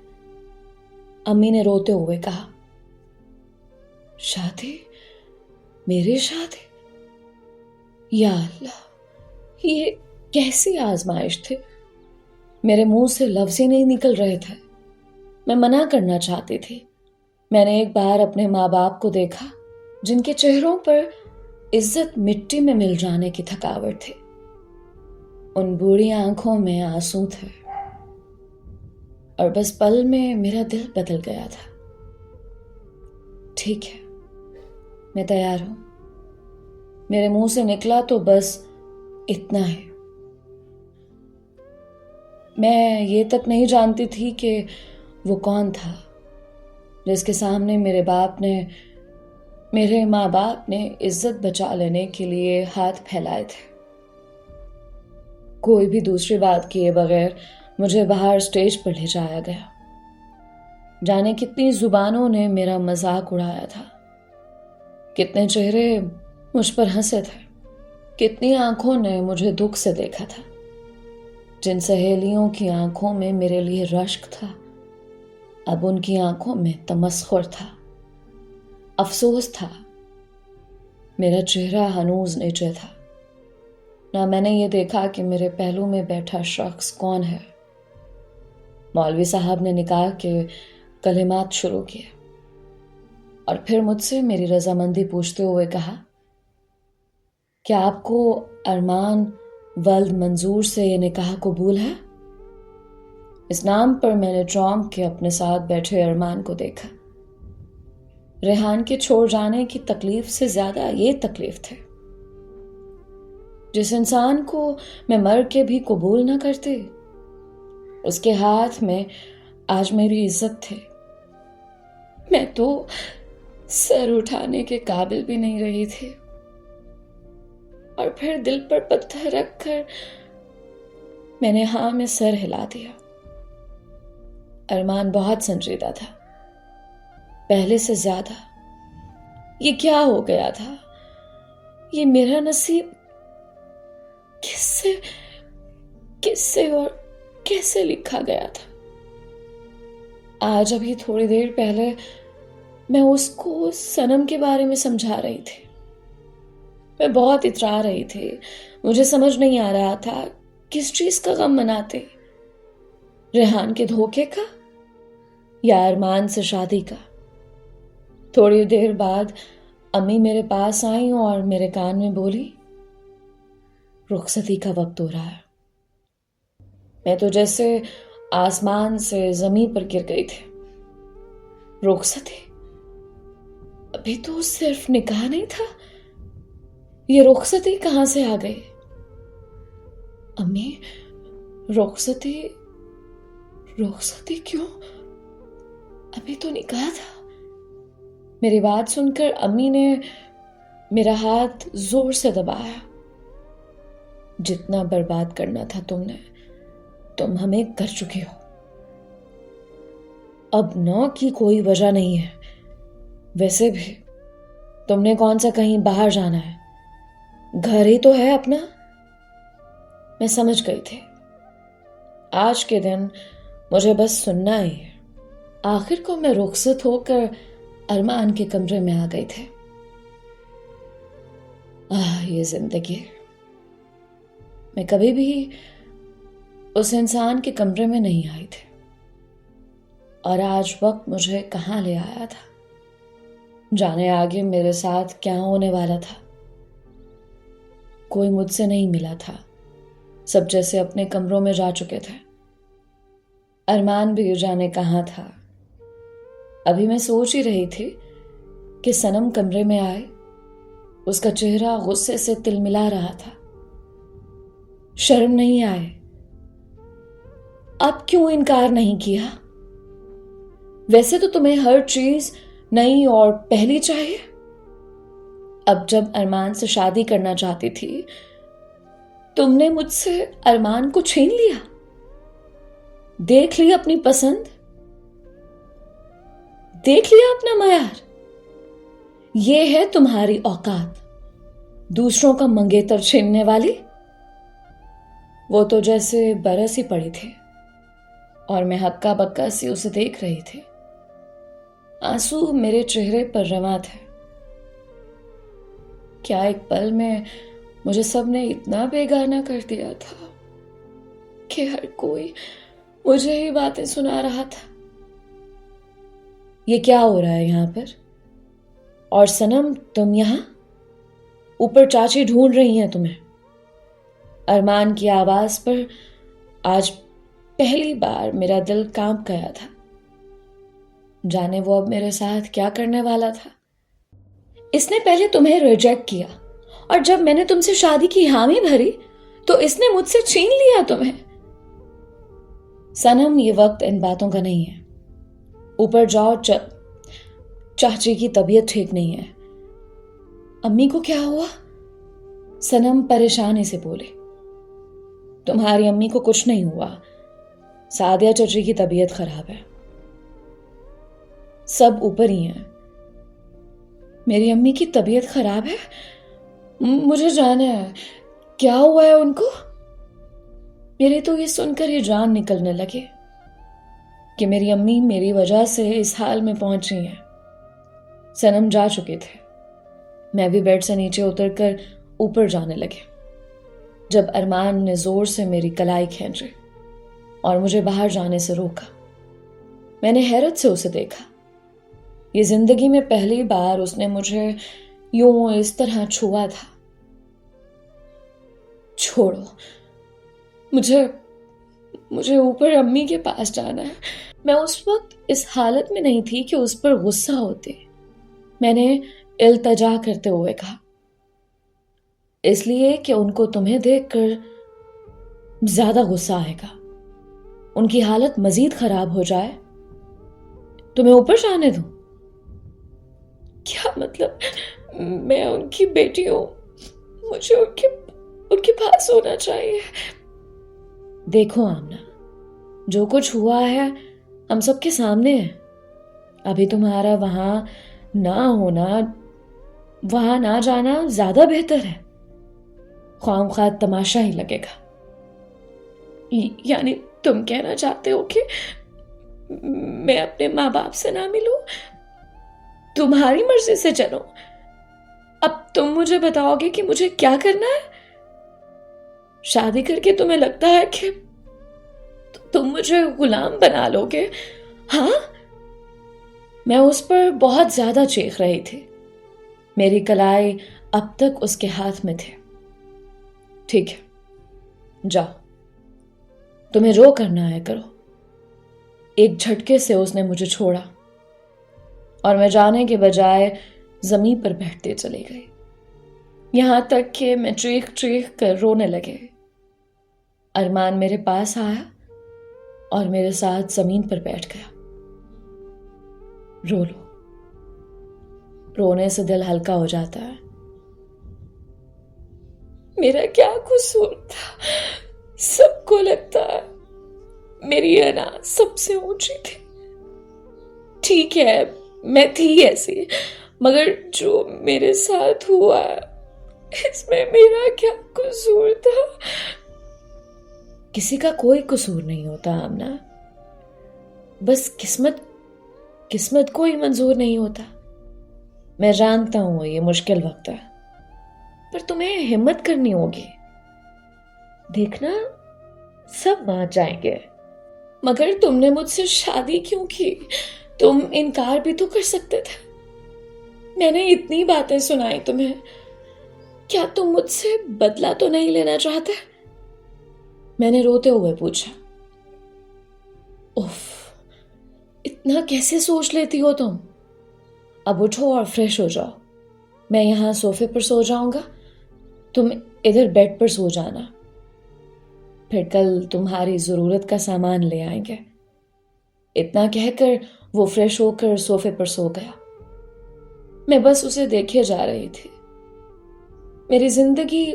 [SPEAKER 1] अम्मी ने रोते हुए कहा। शादी? मेरी शादी? या अल्लाह, ये कैसी आजमाइश थी? मेरे मुंह से लफ्ज ही नहीं निकल रहे थे। मैं मना करना चाहती थी। मैंने एक बार अपने माँ बाप को देखा, जिनके चेहरों पर इज्जत मिट्टी में मिल जाने की थकावट थी। उन बूढ़ी आंखों में आंसू थे, और बस पल में मेरा दिल बदल गया था। ठीक है, मैं तैयार हूं। मेरे मुंह से निकला तो बस इतना है। मैं ये तक नहीं जानती थी कि वो कौन था जिसके सामने मेरे माँ बाप ने इज्जत बचा लेने के लिए हाथ फैलाए थे। कोई भी दूसरी बात किए बगैर मुझे बाहर स्टेज पर ले जाया गया। जाने कितनी जुबानों ने मेरा मजाक उड़ाया था, कितने चेहरे मुझ पर हंसे थे, कितनी आंखों ने मुझे दुख से देखा था। जिन सहेलियों की आंखों में मेरे लिए रश्क था, अब उनकी आंखों में तमस्खुर था, अफसोस था। मेरा चेहरा हनूज नीचे था। ना मैंने ये देखा कि मेरे पहलू में बैठा शख्स कौन है। मौलवी साहब ने निकाह के कलिमात शुरू किए और फिर मुझसे मेरी रजामंदी पूछते हुए कहा, क्या आपको अरमान वल्द मंजूर से ये निकाह कबूल है? इस नाम पर मैंने चौंक के अपने साथ बैठे अरमान को देखा। रेहान के छोड़ जाने की तकलीफ से ज्यादा ये तकलीफ थी। जिस इंसान को मैं मर के भी कबूल ना करती, उसके हाथ में आज मेरी इज्जत थी। मैं तो सर उठाने के काबिल भी नहीं रही थी। और फिर दिल पर पत्थर रखकर मैंने हाँ में सर हिला दिया। अरमान बहुत संजीदा था, पहले से ज्यादा। ये क्या हो गया था? ये मेरा नसीब किससे और कैसे लिखा गया था? आज अभी थोड़ी देर पहले मैं उसको सनम के बारे में समझा रही थी। मैं बहुत इतरा रही थी। मुझे समझ नहीं आ रहा था किस चीज का गम मनाते, रेहान के धोखे का या अरमान से शादी का। थोड़ी देर बाद अम्मी मेरे पास आई और मेरे कान में बोली, रुखसती का वक्त हो रहा है। मैं तो जैसे आसमान से जमीन पर गिर गई थी। रुखसती? अभी तो सिर्फ निकाह नहीं था, ये रुखसती कहां से आ गई? अम्मी, रुखसती? रुखसती क्यों? अभी तो निकाह था। मेरी बात सुनकर अम्मी ने मेरा हाथ जोर से दबाया। जितना बर्बाद करना था तुमने, तुम हमें कर चुके हो। अब नौ की कोई वजह नहीं है। वैसे भी तुमने कौन सा कहीं बाहर जाना है, घर ही तो है अपना। मैं समझ गई थी, आज के दिन मुझे बस सुनना ही है। आखिर को मैं रुखसत होकर अरमान के कमरे में आ गई थी। ये जिंदगी। मैं कभी भी उस इंसान के कमरे में नहीं आई थी, और आज वक्त मुझे कहां ले आया था। जाने आगे मेरे साथ क्या होने वाला था। कोई मुझसे नहीं मिला था, सब जैसे अपने कमरों में जा चुके थे। अरमान भी जाने कहां था। अभी मैं सोच ही रही थी कि सनम कमरे में आए। उसका चेहरा गुस्से से तिलमिला रहा था। शर्म नहीं आए? अब क्यों इनकार नहीं किया? वैसे तो तुम्हें हर चीज नई और पहली चाहिए। अब जब अरमान से शादी करना चाहती थी, तुमने मुझसे अरमान को छीन लिया। देख लिया अपनी पसंद, देख लिया अपना मयार। ये है तुम्हारी औकात, दूसरों का मंगेतर छीनने वाली। वो तो जैसे बरस ही पड़ी थी और मैं हक्का बक्का सी उसे देख रही थी। आंसू मेरे चेहरे पर रवा थे। क्या एक पल में मुझे सबने इतना बेगाना कर दिया था कि हर कोई मुझे ही बातें सुना रहा था। ये क्या हो रहा है यहां पर? और सनम, तुम यहां? ऊपर चाची ढूंढ रही हैं तुम्हें। अरमान की आवाज पर आज पहली बार मेरा दिल कांप गया था। जाने वो अब मेरे साथ क्या करने वाला था। इसने पहले तुम्हें रिजेक्ट किया, और जब मैंने तुमसे शादी की हामी भरी तो इसने मुझसे छीन लिया तुम्हें। सनम, ये वक्त इन बातों का नहीं है। ऊपर जाओ, चाची की तबीयत ठीक नहीं है। अम्मी को क्या हुआ? सनम परेशानी से बोले। तुम्हारी अम्मी को कुछ नहीं हुआ, सादिया चाची की तबीयत खराब है। सब ऊपर ही हैं। मेरी अम्मी की तबीयत खराब है? मुझे जाना है, क्या हुआ है उनको? मेरे तो ये सुनकर ही जान निकलने लगे कि मेरी अम्मी मेरी वजह से इस हाल में पहुंची हैं। सनम जा चुके थे। मैं भी बेड से नीचे उतरकर ऊपर जाने लगे, जब अरमान ने जोर से मेरी कलाई खींची और मुझे बाहर जाने से रोका। मैंने हैरत से उसे देखा। ये जिंदगी में पहली बार उसने मुझे यूं इस तरह छुआ था। छोड़ो, मुझे ऊपर अम्मी के पास जाना है। मैं उस वक्त इस हालत में नहीं थी कि उस पर गुस्सा होते। मैंने इल्तजा करते हुए कहा, इसलिए कि उनको तुम्हें देखकर ज्यादा गुस्सा आएगा, उनकी हालत मजीद खराब हो जाए। तुम्हें ऊपर जाने दूं? क्या मतलब? मैं उनकी बेटी हूं, मुझे उनके पास होना चाहिए। देखो आमना, जो कुछ हुआ है हम सबके सामने है। अभी तुम्हारा वहां ना होना, वहां ना जाना ज्यादा बेहतर है। ख्वामख्वाह तमाशा ही लगेगा। यानी तुम कहना चाहते हो कि मैं अपने माँ बाप से ना मिलूं? तुम्हारी मर्जी से चलो। अब तुम मुझे बताओगे कि मुझे क्या करना है? शादी करके तुम्हें लगता है कि तुम मुझे गुलाम बना लोगे? हाँ, मैं उस पर बहुत ज्यादा चीख रही थी। मेरी कलाई अब तक उसके हाथ में थे। ठीक है, जाओ, तुम्हें जो करना है करो। एक झटके से उसने मुझे छोड़ा और मैं जाने के बजाय जमीन पर बैठते चली गई, यहां तक कि मैं चीख चीख कर रोने लगे। अरमान मेरे पास आया और मेरे साथ जमीन पर बैठ गया। रो लो, रोने से दिल हल्का हो जाता है। मेरा क्या कसूर था? सबको लगता है मेरी अना सबसे ऊंची थी। ठीक है, मैं थी ऐसी, मगर जो मेरे साथ हुआ इसमें मेरा क्या कसूर था? किसी का कोई कसूर नहीं होता आमना, बस किस्मत को ही मंजूर नहीं होता। मैं जानता हूं ये मुश्किल वक्त है, पर तुम्हें हिम्मत करनी होगी। देखना, सब मान जाएंगे। मगर तुमने मुझसे शादी क्यों की? तुम इनकार भी तो कर सकते थे। मैंने इतनी बातें सुनाई तुम्हें, क्या तुम मुझसे बदला तो नहीं लेना चाहते? मैंने रोते हुए पूछा। उफ, इतना कैसे सोच लेती हो तुम? अब उठो और फ्रेश हो जाओ। मैं यहां सोफे पर सो जाऊंगा, तुम इधर बेड पर सो जाना। फिर कल तुम्हारी जरूरत का सामान ले आएंगे। इतना कहकर वो फ्रेश होकर सोफे पर सो गया। मैं बस उसे देखे जा रही थी। मेरी जिंदगी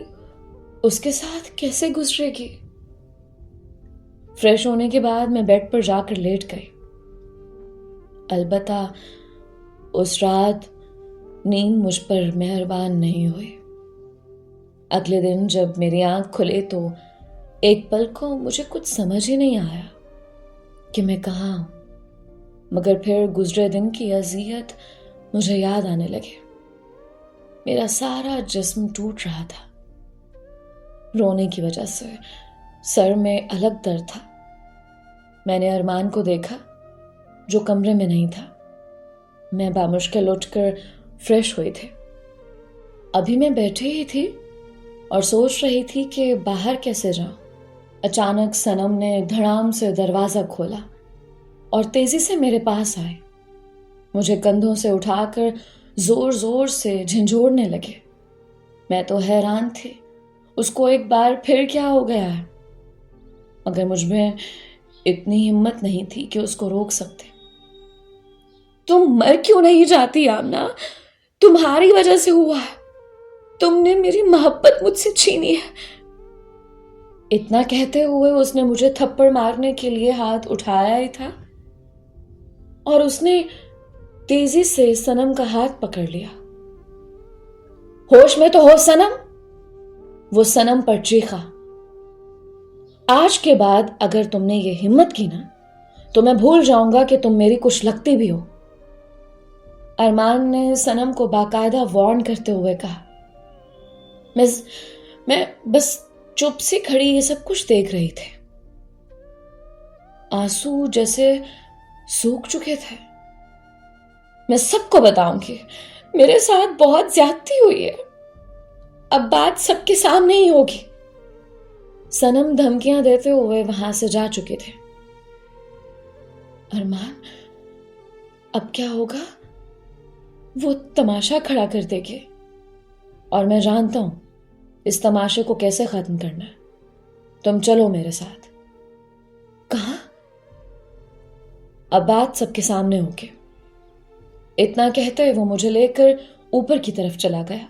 [SPEAKER 1] उसके साथ कैसे गुजरेगी? फ्रेश होने के बाद मैं बेड पर जाकर लेट गई। अलबत्ता उस रात नींद मुझ पर मेहरबान नहीं हुई। अगले दिन जब मेरी आंख खुले तो एक पल को मुझे कुछ समझ ही नहीं आया कि मैं कहाँ हूं। मगर फिर गुजरे दिन की अजियत मुझे याद आने लगे। मेरा सारा जिस्म टूट रहा था। रोने की वजह से सर में अलग दर्द था। मैंने अरमान को देखा जो कमरे में नहीं था। मैं बामुश्किल उठकर फ्रेश हुई थी। अभी मैं बैठी ही थी और सोच रही थी कि बाहर कैसे जाऊं। अचानक सनम ने धड़ाम से दरवाजा खोला और तेजी से मेरे पास आए। मुझे कंधों से उठाकर जोर जोर से झंझोड़ने लगे। मैं तो हैरान थी, उसको एक बार फिर क्या हो गया है? मगर मुझमें इतनी हिम्मत नहीं थी कि उसको रोक सकते। तुम मर क्यों नहीं जाती आमना? तुम्हारी वजह से हुआ है। तुमने मेरी मोहब्बत मुझसे छीनी है। इतना कहते हुए उसने मुझे थप्पड़ मारने के लिए हाथ उठाया ही था और उसने तेजी से सनम का हाथ पकड़ लिया। होश में तो हो सनम? वो सनम पर चीखा। आज के बाद अगर तुमने ये हिम्मत की ना तो मैं भूल जाऊंगा कि तुम मेरी कुछ लगती भी हो। अरमान ने सनम को बाकायदा वार्न करते हुए कहा। मैं बस चुप से खड़ी ये सब कुछ देख रही थी। आंसू जैसे सूख चुके थे। मैं सबको बताऊंगी, मेरे साथ बहुत ज्यादती हुई है। अब बात सबके सामने ही होगी। सनम धमकियां देते हुए वहां से जा चुके थे। अरमान, अब क्या होगा? वो तमाशा खड़ा कर देंगे और मैं जानता हूं इस तमाशे को कैसे खत्म करना है। तुम चलो मेरे साथ। कहां? अब बात सबके सामने होगी। इतना कहते वो मुझे लेकर ऊपर की तरफ चला गया।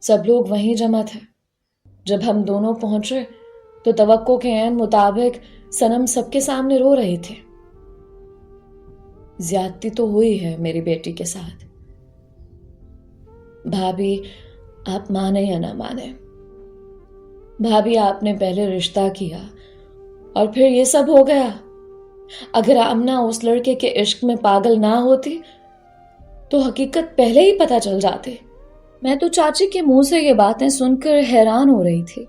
[SPEAKER 1] सब लोग वहीं जमा थे। जब हम दोनों पहुंचे तो तवक्को के ऐन मुताबिक सनम सबके सामने रो रही थी। ज्यादती तो हुई है मेरी बेटी के साथ। भाभी, आप माने या ना माने, भाभी आपने पहले रिश्ता किया और फिर ये सब हो गया। अगर आमना उस लड़के के इश्क में पागल ना होती तो हकीकत पहले ही पता चल जाती। मैं तो चाची के मुंह से ये बातें सुनकर हैरान हो रही थी।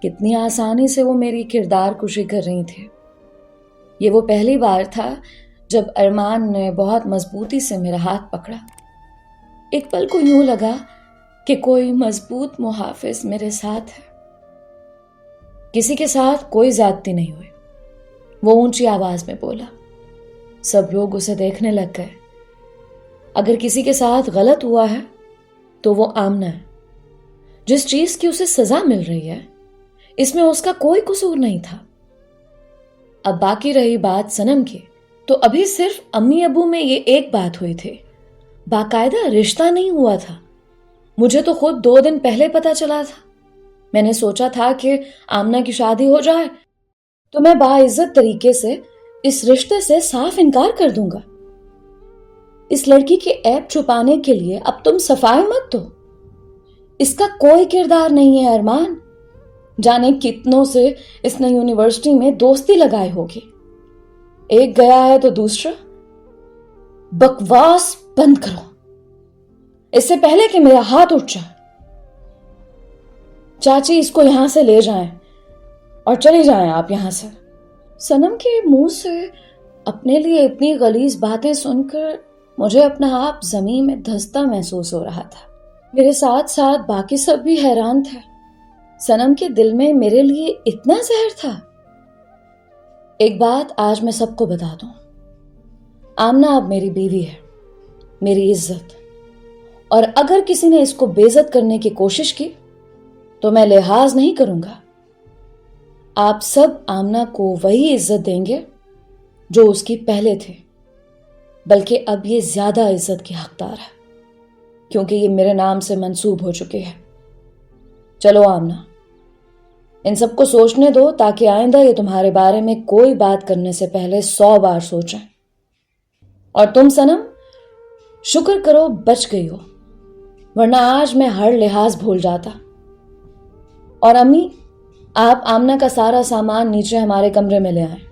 [SPEAKER 1] कितनी आसानी से वो मेरी किरदार कुशी कर रही थी। ये वो पहली बार था جب ارمان نے بہت مضبوطی سے میرا ہاتھ پکڑا، ایک پل کو یوں لگا کہ کوئی مضبوط محافظ میرے ساتھ ہے۔ کسی کے ساتھ کوئی زیادتی نہیں ہوئی۔ وہ اونچی آواز میں بولا۔ سب لوگ اسے دیکھنے لگ گئے۔ اگر کسی کے ساتھ غلط ہوا ہے تو وہ آمنہ ہے۔ جس چیز کی اسے سزا مل رہی ہے اس میں اس کا کوئی قصور نہیں تھا۔ اب باقی رہی بات صنم کی، تو ابھی صرف امی ابو میں یہ ایک بات ہوئی تھی، باقاعدہ رشتہ نہیں ہوا تھا۔ مجھے تو خود 2 دن پہلے پتا چلا تھا۔ میں نے سوچا تھا کہ آمنہ کی شادی ہو جائے تو میں باعزت طریقے سے اس رشتے سے صاف انکار کر دوں گا۔ اس لڑکی کے عیب چھپانے کے لیے اب تم صفائی مت دو۔ اس کا کوئی کردار نہیں ہے ارمان۔ جانے کتنوں سے اس نے یونیورسٹی میں دوستی لگائی ہوگی، ایک گیا ہے تو دوسرا۔ بکواس بند کرو اس سے پہلے کہ میرا ہاتھ اٹھ جائے۔ چاچی اس کو یہاں سے لے جائیں اور چلی جائیں آپ یہاں سے۔ صنم کے منہ سے اپنے لیے اتنی غلیظ باتیں سن کر مجھے اپنا آپ زمین میں دھستا محسوس ہو رہا تھا۔ میرے ساتھ ساتھ باقی سب بھی حیران تھے۔ صنم کے دل میں میرے لیے اتنا زہر تھا۔ ایک بات آج میں سب کو بتا دوں، آمنہ اب میری بیوی ہے، میری عزت، اور اگر کسی نے اس کو بے عزت کرنے کی کوشش کی تو میں لحاظ نہیں کروں گا۔ آپ سب آمنہ کو وہی عزت دیں گے جو اس کی پہلے تھے، بلکہ اب یہ زیادہ عزت کی حقدار ہے کیونکہ یہ میرے نام سے منسوب ہو چکی ہے۔ چلو آمنہ، ان سب کو سوچنے دو تاکہ آئندہ یہ تمہارے بارے میں کوئی بات کرنے سے پہلے 100 بار سوچیں۔ اور تم صنم، شکر کرو بچ گئی ہو، ورنہ آج میں ہر لحاظ بھول جاتا۔ اور امی، آپ آمنہ کا سارا سامان نیچے ہمارے کمرے میں لے آئیں۔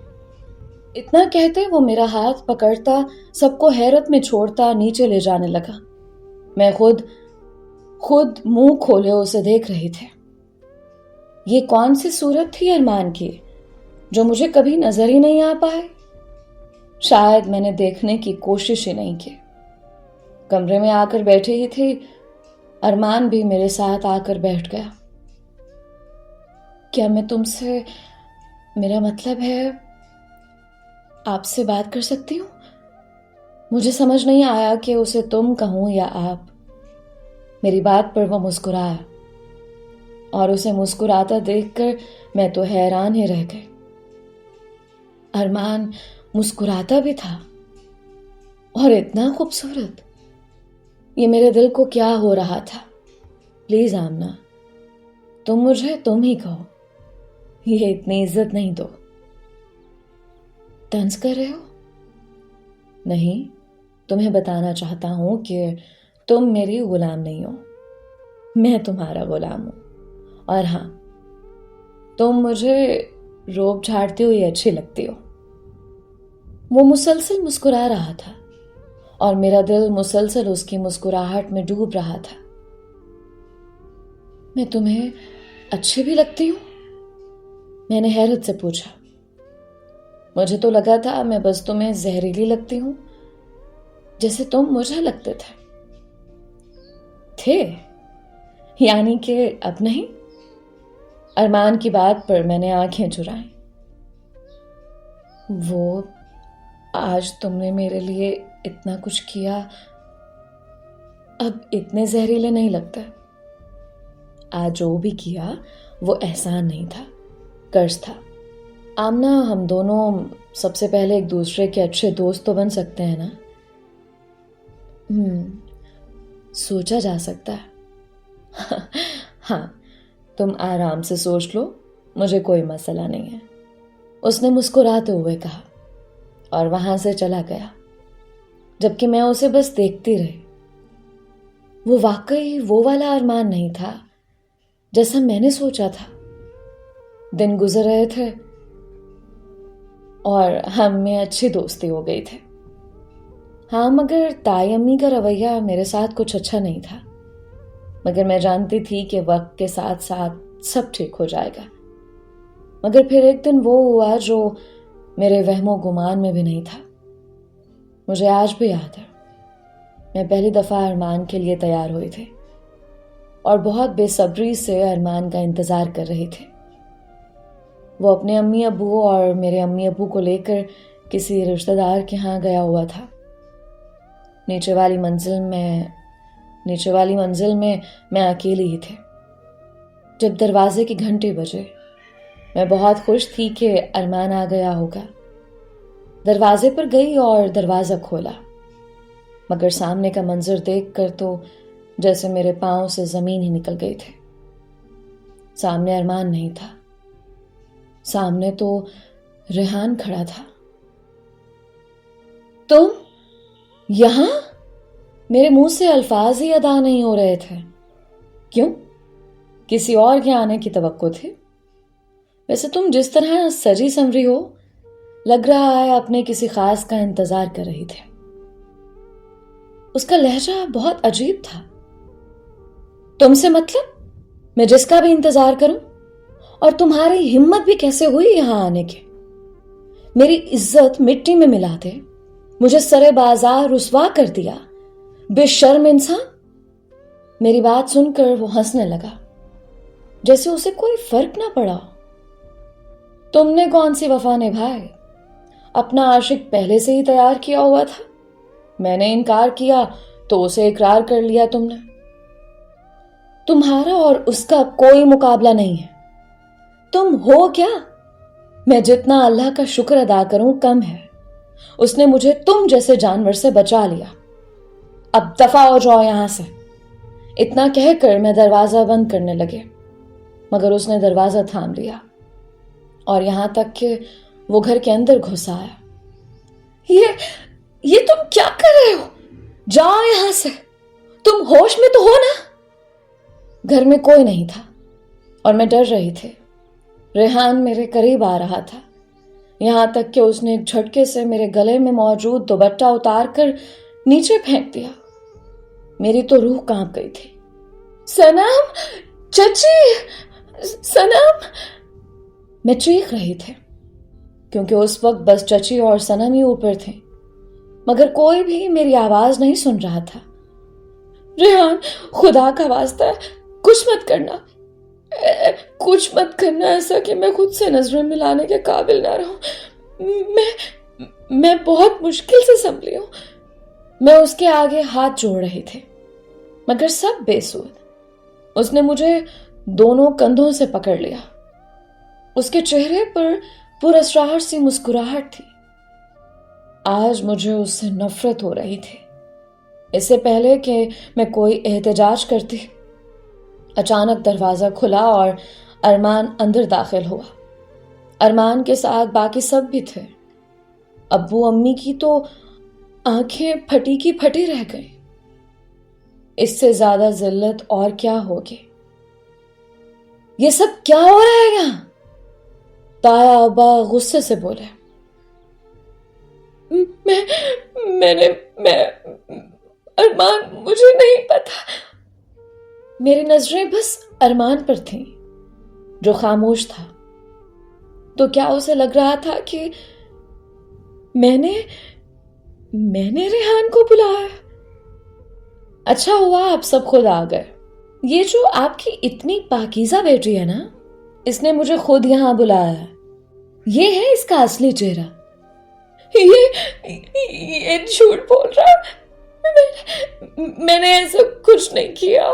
[SPEAKER 1] اتنا کہتے وہ میرا ہاتھ پکڑتا، سب کو حیرت میں چھوڑتا نیچے لے جانے لگا۔ میں خود منہ کھولے اسے دیکھ رہی تھی۔ یہ کون سی صورت تھی ارمان کی جو مجھے کبھی نظر ہی نہیں آ پائے؟ شاید میں نے دیکھنے کی کوشش ہی نہیں کی۔ کمرے میں آ کر بیٹھی ہی تھی، ارمان بھی میرے ساتھ آ کر بیٹھ گیا۔ کیا میں تم سے، میرا مطلب ہے آپ سے بات کر سکتی ہوں؟ مجھے سمجھ نہیں آیا کہ اسے تم کہوں یا آپ۔ میری بات پر وہ مسکرایا اور اسے مسکراتا دیکھ کر میں تو حیران ہی رہ گئی۔ ارمان مسکراتا بھی تھا اور اتنا خوبصورت۔ یہ میرے دل کو کیا ہو رہا تھا؟ پلیز آمنہ، تم مجھے تم ہی کہو، یہ اتنی عزت نہیں دو۔ طنز کر رہے ہو؟ نہیں، تمہیں بتانا چاہتا ہوں کہ تم میری غلام نہیں ہو، میں تمہارا غلام ہوں۔ اور ہاں، تم مجھے روب جھاڑتی ہوئی اچھی لگتی ہو۔ وہ مسلسل مسکرا رہا تھا اور میرا دل مسلسل اس کی مسکراہٹ میں ڈوب رہا تھا۔ میں تمہیں اچھی بھی لگتی ہوں؟ میں نے حیرت سے پوچھا۔ مجھے تو لگا تھا میں بس تمہیں زہریلی لگتی ہوں، جیسے تم مجھے لگتے تھے۔ یعنی کہ اب نہیں؟ ارمان کی بات پر میں نے آنکھیں چرائیں۔ وہ آج تم نے میرے لیے اتنا کچھ کیا، اب اتنے زہریلے نہیں لگتے۔ آج جو بھی کیا وہ احسان نہیں تھا، قرض تھا۔ آمنہ، ہم دونوں سب سے پہلے ایک دوسرے کے اچھے دوست تو بن سکتے ہیں نا؟ سوچا جا سکتا ہے۔ ہاں، تم آرام سے سوچ لو، مجھے کوئی مسئلہ نہیں ہے، اس نے مسکراتے ہوئے کہا اور وہاں سے چلا گیا، جبکہ میں اسے بس دیکھتی رہی۔ وہ واقعی وہ والا ارمان نہیں تھا جیسا میں نے سوچا تھا۔ دن گزر رہے تھے اور ہم میں اچھی دوستی ہو گئی تھی۔ ہاں، مگر تائی امی کا رویہ میرے ساتھ کچھ اچھا نہیں تھا، مگر میں جانتی تھی کہ وقت کے ساتھ ساتھ سب ٹھیک ہو جائے گا۔ مگر پھر ایک دن وہ ہوا جو میرے وہم و گمان میں بھی نہیں تھا۔ مجھے آج بھی یاد ہے، میں پہلی دفعہ ارمان کے لیے تیار ہوئی تھی اور بہت بے صبری سے ارمان کا انتظار کر رہی تھی۔ وہ اپنے امی ابو اور میرے امی ابو کو لے کر کسی رشتہ دار کے ہاں گیا ہوا تھا۔ نیچے والی منزل میں میں اکیلی ہی تھی۔ جب دروازے کی گھنٹی بجے میں بہت خوش تھی کہ ارمان آ گیا ہوگا۔ دروازے پر گئی اور دروازہ کھولا، مگر سامنے کا منظر دیکھ کر تو جیسے میرے پاؤں سے زمین ہی نکل گئی تھی۔ سامنے ارمان نہیں تھا، سامنے تو ریحان کھڑا تھا۔ تم یہاں؟ میرے منہ سے الفاظ ہی ادا نہیں ہو رہے تھے۔ کیوں؟ کسی اور کے آنے کی توقع تھی؟ ویسے تم جس طرح سجی سنوری ہو، لگ رہا ہے اپنے کسی خاص کا انتظار کر رہی تھی۔ اس کا لہجہ بہت عجیب تھا۔ تم سے مطلب؟ میں جس کا بھی انتظار کروں؟ اور تمہاری ہمت بھی کیسے ہوئی یہاں آنے کی؟ میری عزت مٹی میں ملا دے، مجھے سرے بازار رسوا کر دیا، بے شرم انسان۔ میری بات سن کر وہ ہنسنے لگا، جیسے اسے کوئی فرق نہ پڑا۔ تم نے کون سی وفا نبھائی؟ اپنا عاشق پہلے سے ہی تیار کیا ہوا تھا، میں نے انکار کیا تو اسے اقرار کر لیا تم نے۔ تمہارا اور اس کا کوئی مقابلہ نہیں ہے۔ تم ہو کیا؟ میں جتنا اللہ کا شکر ادا کروں کم ہے۔ اس نے مجھے تم جیسے جانور سے بچا لیا۔ اب دفع ہو جاؤ یہاں سے۔ اتنا کہہ کر میں دروازہ بند کرنے لگے، مگر اس نے دروازہ تھام لیا اور یہاں تک کہ وہ گھر کے اندر گھس آیا۔ یہ تم کیا کر رہے ہو؟ جاؤ یہاں سے، تم ہوش میں تو ہو نا؟ گھر میں کوئی نہیں تھا اور میں ڈر رہی تھی۔ ریحان میرے قریب آ رہا تھا، یہاں تک کہ اس نے ایک جھٹکے سے میرے گلے میں موجود دوپٹہ اتار کر نیچے پھینک دیا۔ میری تو روح کانپ گئی تھی۔ سنم، چچی، سنم! میں چیخ رہی تھی کیونکہ اس وقت بس چچی اور سنم ہی اوپر تھے، مگر کوئی بھی میری آواز نہیں سن رہا تھا۔ ریحان، خدا کا واسطہ کچھ مت کرنا، کچھ مت کرنا ایسا کہ میں خود سے نظریں ملانے کے قابل نہ رہوں۔ میں بہت مشکل سے سنبھلی ہوں۔ میں اس کے آگے ہاتھ جوڑ رہی تھی، مگر سب بے سود۔ اس نے مجھے دونوں کندھوں سے پکڑ لیا۔ اس کے چہرے پر پراسرار سی مسکراہٹ تھی۔ آج مجھے اس سے نفرت ہو رہی تھی۔ اس سے پہلے کہ میں کوئی احتجاج کرتی، اچانک دروازہ کھلا اور ارمان اندر داخل ہوا۔ ارمان کے ساتھ باقی سب بھی تھے۔ ابو امی کی تو آنکھیں پھٹی کی پھٹی رہ گئی۔ اس سے زیادہ ذلت اور کیا ہوگی؟ یہ سب کیا ہو رہا ہے یہاں؟ تایا ابا غصے سے بولے۔ میں ارمان، مجھے نہیں پتا۔ میری نظریں بس ارمان پر تھیں جو خاموش تھا۔ تو کیا اسے لگ رہا تھا کہ میں نے ریحان کو بلایا؟ اچھا ہوا آپ سب خود آ گئے۔ یہ جو آپ کی اتنی پاکیزہ بیٹی ہے نا، اس نے مجھے خود یہاں بلایا ہے۔ یہ ہے اس کا اصلی چہرہ۔ یہ جھوٹ بول رہا ہے، میں نے ایسا کچھ نہیں کیا۔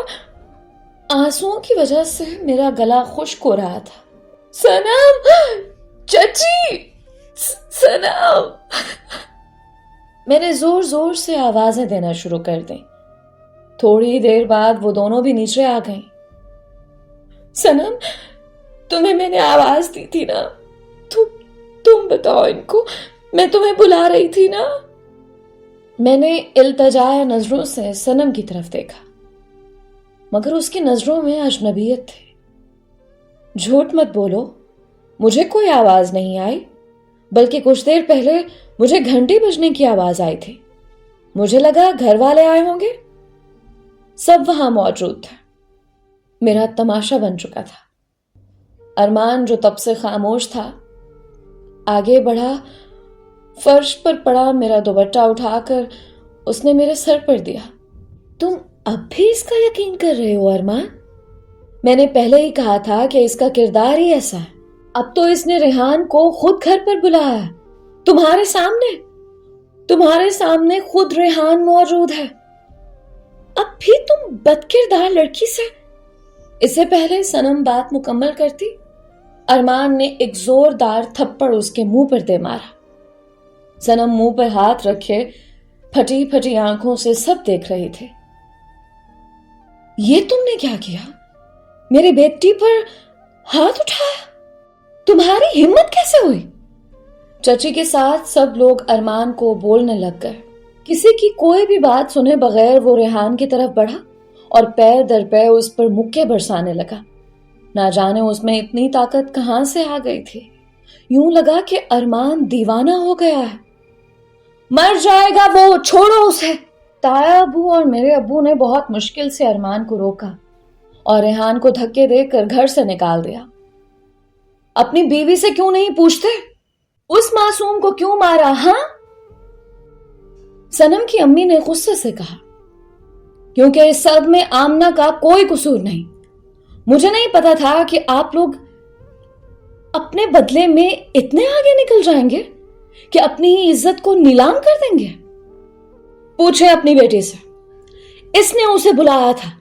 [SPEAKER 1] آنسوؤں کی وجہ سے میرا گلا خشک ہو رہا تھا۔ سنم، چچی، سنم! میں نے زور زور سے آوازیں دینا شروع کر دیں۔ تھوڑی دیر بعد وہ دونوں بھی نیچے آ گئیں۔ سنم، تمہیں میں نے آواز دی تھی نا، تم بتاؤ ان کو، میں تمہیں بلا رہی تھی نا۔ میں نے التجائے نظروں سے سنم کی طرف دیکھا، مگر اس کی نظروں میں اجنبیت تھی۔ جھوٹ مت بولو، مجھے کوئی آواز نہیں آئی، بلکہ کچھ دیر پہلے مجھے گھنٹی بجنے کی آواز آئی تھی۔ مجھے لگا گھر والے آئے ہوں گے۔ سب وہاں موجود تھے۔ میرا تماشا بن چکا تھا۔ ارمان جو تب سے خاموش تھا، آگے بڑھا फर्श पर पड़ा मेरा दुपट्टा उठाकर उसने मेरे सर पर दिया। तुम अब भी इसका यकीन कर रहे हो अरमान? मैंने पहले ही कहा था कि इसका किरदार ही ऐसा है। अब तो इसने रेहान को खुद घर पर बुलाया है, तुम्हारे सामने खुद रेहान मौजूद है। अब भी तुम बदकिरदार लड़की से। इससे पहले सनम बात मुकम्मल करती, अरमान ने एक जोरदार थप्पड़ उसके मुंह पर दे मारा। सनम मुंह पर हाथ रखे फटी फटी आंखों से सब देख रही थी। ये तुमने क्या किया? मेरी बेटी पर हाथ उठाया? तुम्हारी हिम्मत कैसे हुई? चची के साथ सब लोग अरमान को बोलने लग गए। किसी की कोई भी बात सुने बगैर वो रेहान की तरफ बढ़ा और पैर दर पैर उस पर मुक्के बरसाने लगा। ना जाने उसमें इतनी ताकत कहां से आ गई थी। यूं लगा कि अरमान दीवाना हो गया है। मर जाएगा वो, छोड़ो उसे। ताया अबू और मेरे अब्बू ने बहुत मुश्किल से अरमान को रोका और रेहान को धक्के देकर घर से निकाल दिया। अपनी बीवी से क्यों नहीं पूछते? उस मासूम को क्यों मारा? हाँ, सनम की अम्मी ने गुस्से से कहा, क्योंकि इस सब में आमना का कोई कसूर नहीं। मुझे नहीं पता था कि आप लोग अपने बदले में इतने आगे निकल जाएंगे कि अपनी ही इज्जत को नीलाम कर देंगे। पूछे अपनी बेटी से, इसने उसे बुलाया था।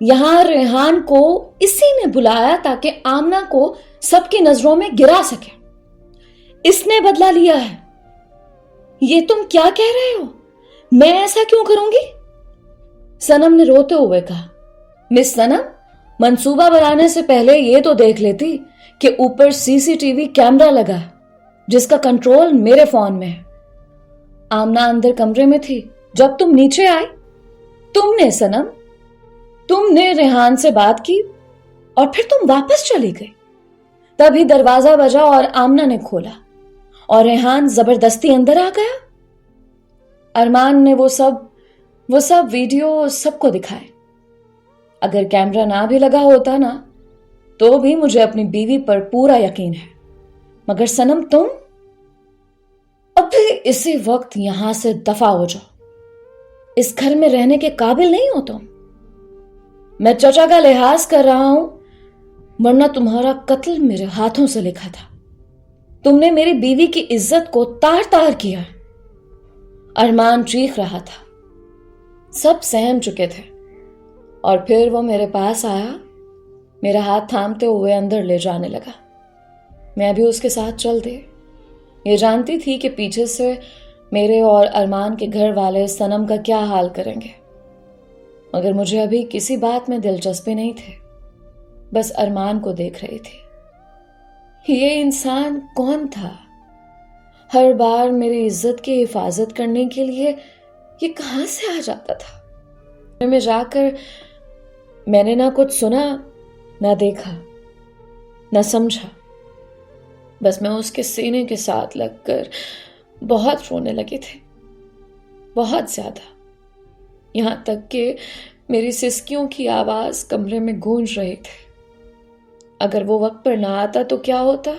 [SPEAKER 1] यहां रेहान को इसी ने बुलाया ताकि आमना को सबकी नजरों में गिरा सके। इसने बदला लिया है। ये तुम क्या कह रहे हो? मैं ऐसा क्यों करूंगी? सनम ने रोते हुए कहा, मिस सनम, मंसूबा बनाने से पहले ये तो देख लेती कि ऊपर सीसीटीवी कैमरा लगा है जिसका कंट्रोल मेरे फोन में है। आमना अंदर कमरे में थी जब तुम नीचे आई। तुमने सनम, तुमने रेहान से बात की और फिर तुम वापस चली गई। तभी दरवाजा बजा और आमना ने खोला और रेहान जबरदस्ती अंदर आ गया। अरमान ने वो सब वीडियो सबको दिखाए। अगर कैमरा ना भी लगा होता ना तो भी मुझे अपनी बीवी पर पूरा यकीन है। मगर सनम, तुम अभी इसी वक्त यहां से दफा हो जाओ। इस घर में रहने के काबिल नहीं हो तुम। मैं चचा का लिहाज कर रहा हूं, वरना तुम्हारा कत्ल मेरे हाथों से लिखा था। तुमने मेरी बीवी की इज्जत को तार तार किया। अरमान चीख रहा था। सब सहम चुके थे और फिर वो मेरे पास आया, मेरा हाथ थामते हुए अंदर ले जाने लगा। मैं भी उसके साथ चल दी। ये जानती थी कि पीछे से मेरे और अरमान के घर वाले सनम का क्या हाल करेंगे, मगर मुझे अभी किसी बात में दिलचस्पी नहीं थी। बस अरमान को देख रही थी। ये इंसान कौन था? हर बार मेरी इज्जत की हिफाजत करने के लिए ये कहां से आ जाता था? में जाकर मैंने ना कुछ सुना, ना देखा, ना समझा। बस मैं उसके सीने के साथ लगकर बहुत रोने लगी थी, बहुत ज्यादा। यहां तक कि मेरी सिसकियों की आवाज कमरे में गूंज रही थी। अगर वो वक्त पर ना आता तो क्या होता?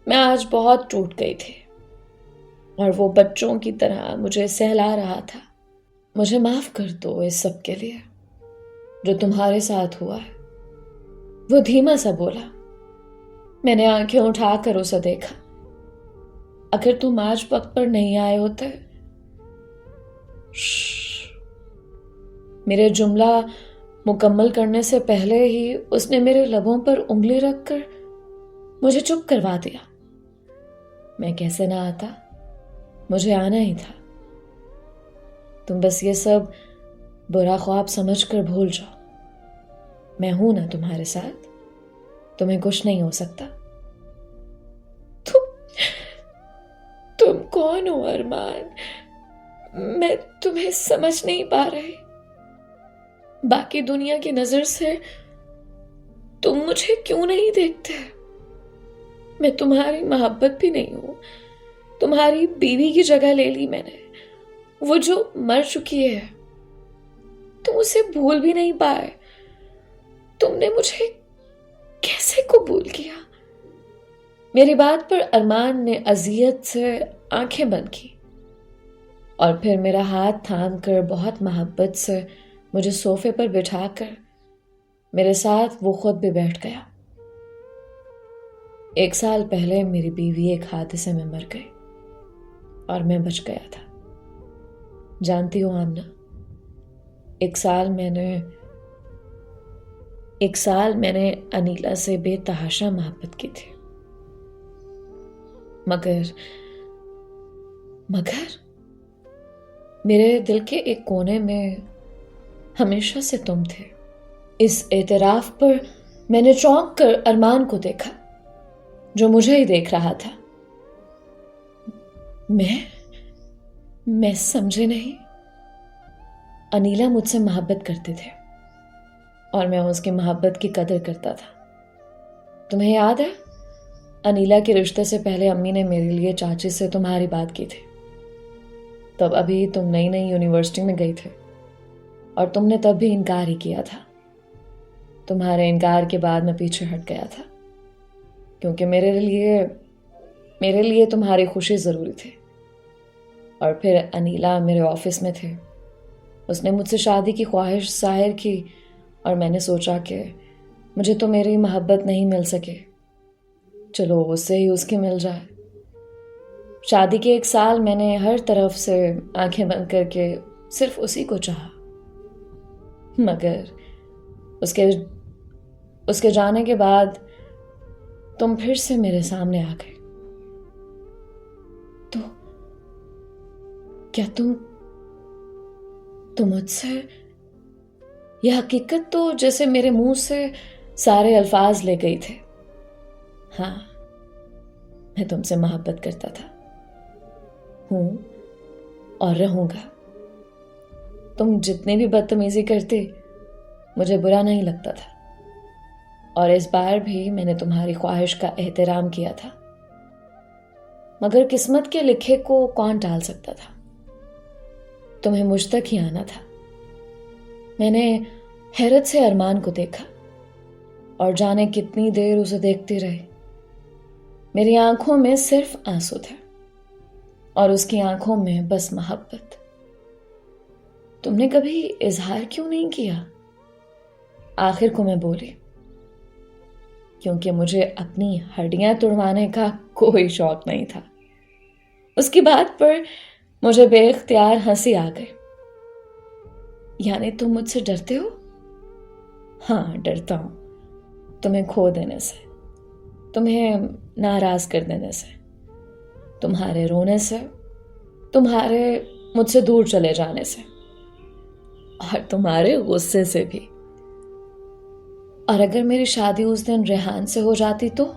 [SPEAKER 1] मैं आज बहुत टूट गई थी और वो बच्चों की तरह मुझे सहला रहा था। मुझे माफ कर दो इस सब के लिए जो तुम्हारे साथ हुआ है। वो धीमा सा बोला। मैंने आंखें उठाकर उसे देखा। अगर तुम आज वक्त पर नहीं आए होते। मेरे जुमला मुकम्मल करने से पहले ही उसने मेरे लबों पर उंगली रखकर मुझे चुप करवा दिया। मैं कैसे ना आता? मुझे आना ही था। तुम बस ये सब बुरा ख्वाब समझकर भूल जाओ। मैं हूं ना तुम्हारे साथ, तुम्हें कुछ नहीं हो सकता। तुम कौन हो अरमान? मैं तुम्हें समझ नहीं पा रही। बाकी दुनिया की नजर से तुम मुझे क्यों नहीं देखते? मैं तुम्हारी मोहब्बत भी नहीं हूं। तुम्हारी बीवी की जगह ले ली मैंने, वो जो मर चुकी है। तुम उसे भूल भी नहीं पाए। तुमने मुझे कैसे कबूल किया? میری بات پر ارمان نے اذیت سے آنکھیں بند کی اور پھر میرا ہاتھ تھام کر بہت محبت سے مجھے صوفے پر بٹھا کر میرے ساتھ وہ خود بھی بیٹھ گیا۔ 1 سال پہلے میری بیوی ایک حادثے میں مر گئی اور میں بچ گیا تھا۔ جانتی ہو آمنہ، 1 سال میں نے انیلا سے بے تحاشا محبت کی تھی، مگر میرے دل کے ایک کونے میں ہمیشہ سے تم تھے۔ اس اعتراف پر میں نے چونک کر ارمان کو دیکھا جو مجھے ہی دیکھ رہا تھا۔ میں سمجھے نہیں۔ انیلا مجھ سے محبت کرتے تھے اور میں اس کی محبت کی قدر کرتا تھا۔ تمہیں یاد ہے انیلا کے رشتے سے پہلے امی نے میرے لیے چاچی سے تمہاری بات کی تھی؟ تب ابھی تم نئی یونیورسٹی میں گئی تھے اور تم نے تب بھی انکار ہی کیا تھا۔ تمہارے انکار کے بعد میں پیچھے ہٹ گیا تھا کیونکہ میرے لیے تمہاری خوشی ضروری تھی۔ اور پھر انیلا میرے آفس میں تھے، اس نے مجھ سے شادی کی خواہش ظاہر کی اور میں نے سوچا کہ مجھے تو میری محبت نہیں مل سکے، چلو اس سے ہی اس کی مل جائے۔ شادی کے 1 سال میں نے ہر طرف سے آنکھیں بند کر کے صرف اسی کو چاہا، مگر اس کے جانے کے بعد تم پھر سے میرے سامنے آ گئے۔ تو کیا تم مجھ سے، یہ حقیقت تو جیسے میرے منہ سے سارے الفاظ لے گئی تھے۔ ہاں، میں تم سے محبت کرتا تھا، ہوں اور رہوں گا۔ تم جتنی بھی بدتمیزی کرتی مجھے برا نہیں لگتا تھا، اور اس بار بھی میں نے تمہاری خواہش کا احترام کیا تھا، مگر قسمت کے لکھے کو کون ٹال سکتا تھا؟ تمہیں مجھ تک ہی آنا تھا۔ میں نے حیرت سے ارمان کو دیکھا اور جانے کتنی دیر اسے دیکھتی رہی۔ میری آنکھوں میں صرف آنسو تھے اور اس کی آنکھوں میں بس محبت۔ تم نے کبھی اظہار کیوں نہیں کیا؟ آخر کو میں بولی، کیونکہ مجھے اپنی ہڈیاں توڑوانے کا کوئی شوق نہیں تھا۔ اس کی بات پر مجھے بے اختیار ہنسی آ گئی۔ یعنی تم مجھ سے ڈرتے ہو؟ ہاں، ڈرتا ہوں، تمہیں کھو دینے سے، تمہیں ناراض کر دینے سے، تمہارے رونے سے، تمہارے مجھ سے دور چلے جانے سے، اور تمہارے غصے سے بھی۔ اور اگر میری شادی اس دن ریحان سے ہو جاتی تو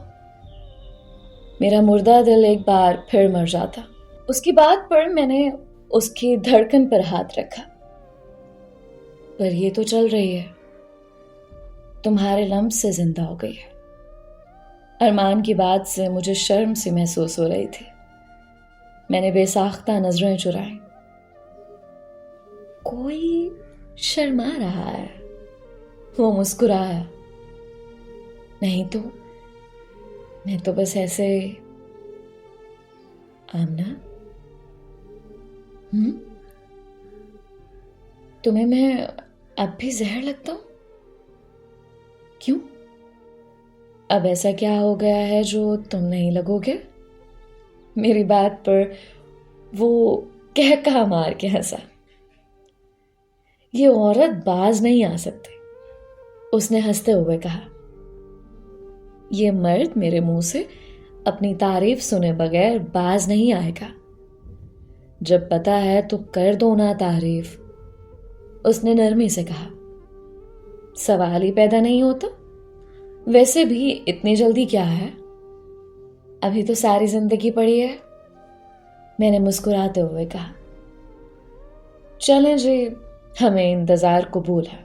[SPEAKER 1] میرا مردہ دل ایک بار پھر مر جاتا۔ اس کی بات پر میں نے اس کی دھڑکن پر ہاتھ رکھا۔ پر یہ تو چل رہی ہے، تمہارے لمس سے زندہ ہو گئی ہے۔ ارمان کی بات سے مجھے شرم سی محسوس ہو رہی تھی۔ میں نے بے ساختہ نظریں چرائیں۔ کوئی شرما رہا ہے، وہ مسکرایا۔ نہیں تو میں تو بس ایسے۔ آمنہ، تمہیں میں اب بھی زہر لگتا ہوں؟ کیوں؟ اب ایسا کیا ہو گیا ہے جو تم نہیں لگو گے؟ میری بات پر وہ کہا مار کے ہنسا۔ یہ عورت باز نہیں آ سکتی، اس نے ہنستے ہوئے کہا۔ یہ مرد میرے منہ سے اپنی تعریف سنے بغیر باز نہیں آئے گا۔ جب پتا ہے تو کر دو نا تعریف، اس نے نرمی سے کہا۔ سوال ہی پیدا نہیں ہوتا۔ ویسے بھی اتنی جلدی کیا ہے؟ ابھی تو ساری زندگی پڑی ہے، میں نے مسکراتے ہوئے کہا۔ چلیں جی، ہمیں انتظار قبول ہے۔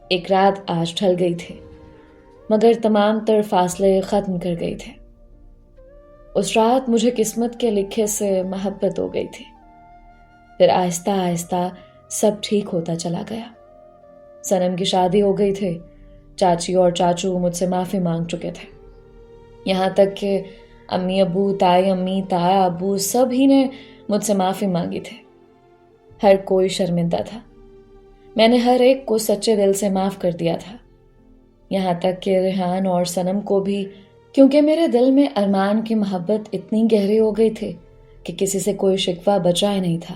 [SPEAKER 1] ایک رات آج ڈھل گئی تھی، مگر تمام تر فاصلے ختم کر گئی تھے۔ اس رات مجھے قسمت کے لکھے سے محبت ہو گئی تھی۔ پھر آہستہ آہستہ سب ٹھیک ہوتا چلا گیا۔ صنم کی شادی ہو گئی تھی، چاچی اور چاچو مجھ سے معافی مانگ چکے تھے۔ یہاں تک کہ امی ابو، تائی امی، تایا ابو سب ہی نے مجھ سے معافی مانگی تھی. ہر کوئی شرمندہ تھا. میں نے ہر ایک کو سچے دل سے معاف کر دیا تھا، یہاں تک کہ ریحان اور صنم کو بھی، کیونکہ میرے دل میں ارمان کی محبت اتنی گہری ہو گئی تھی کہ کسی سے کوئی شکوہ بچا ہی نہیں تھا.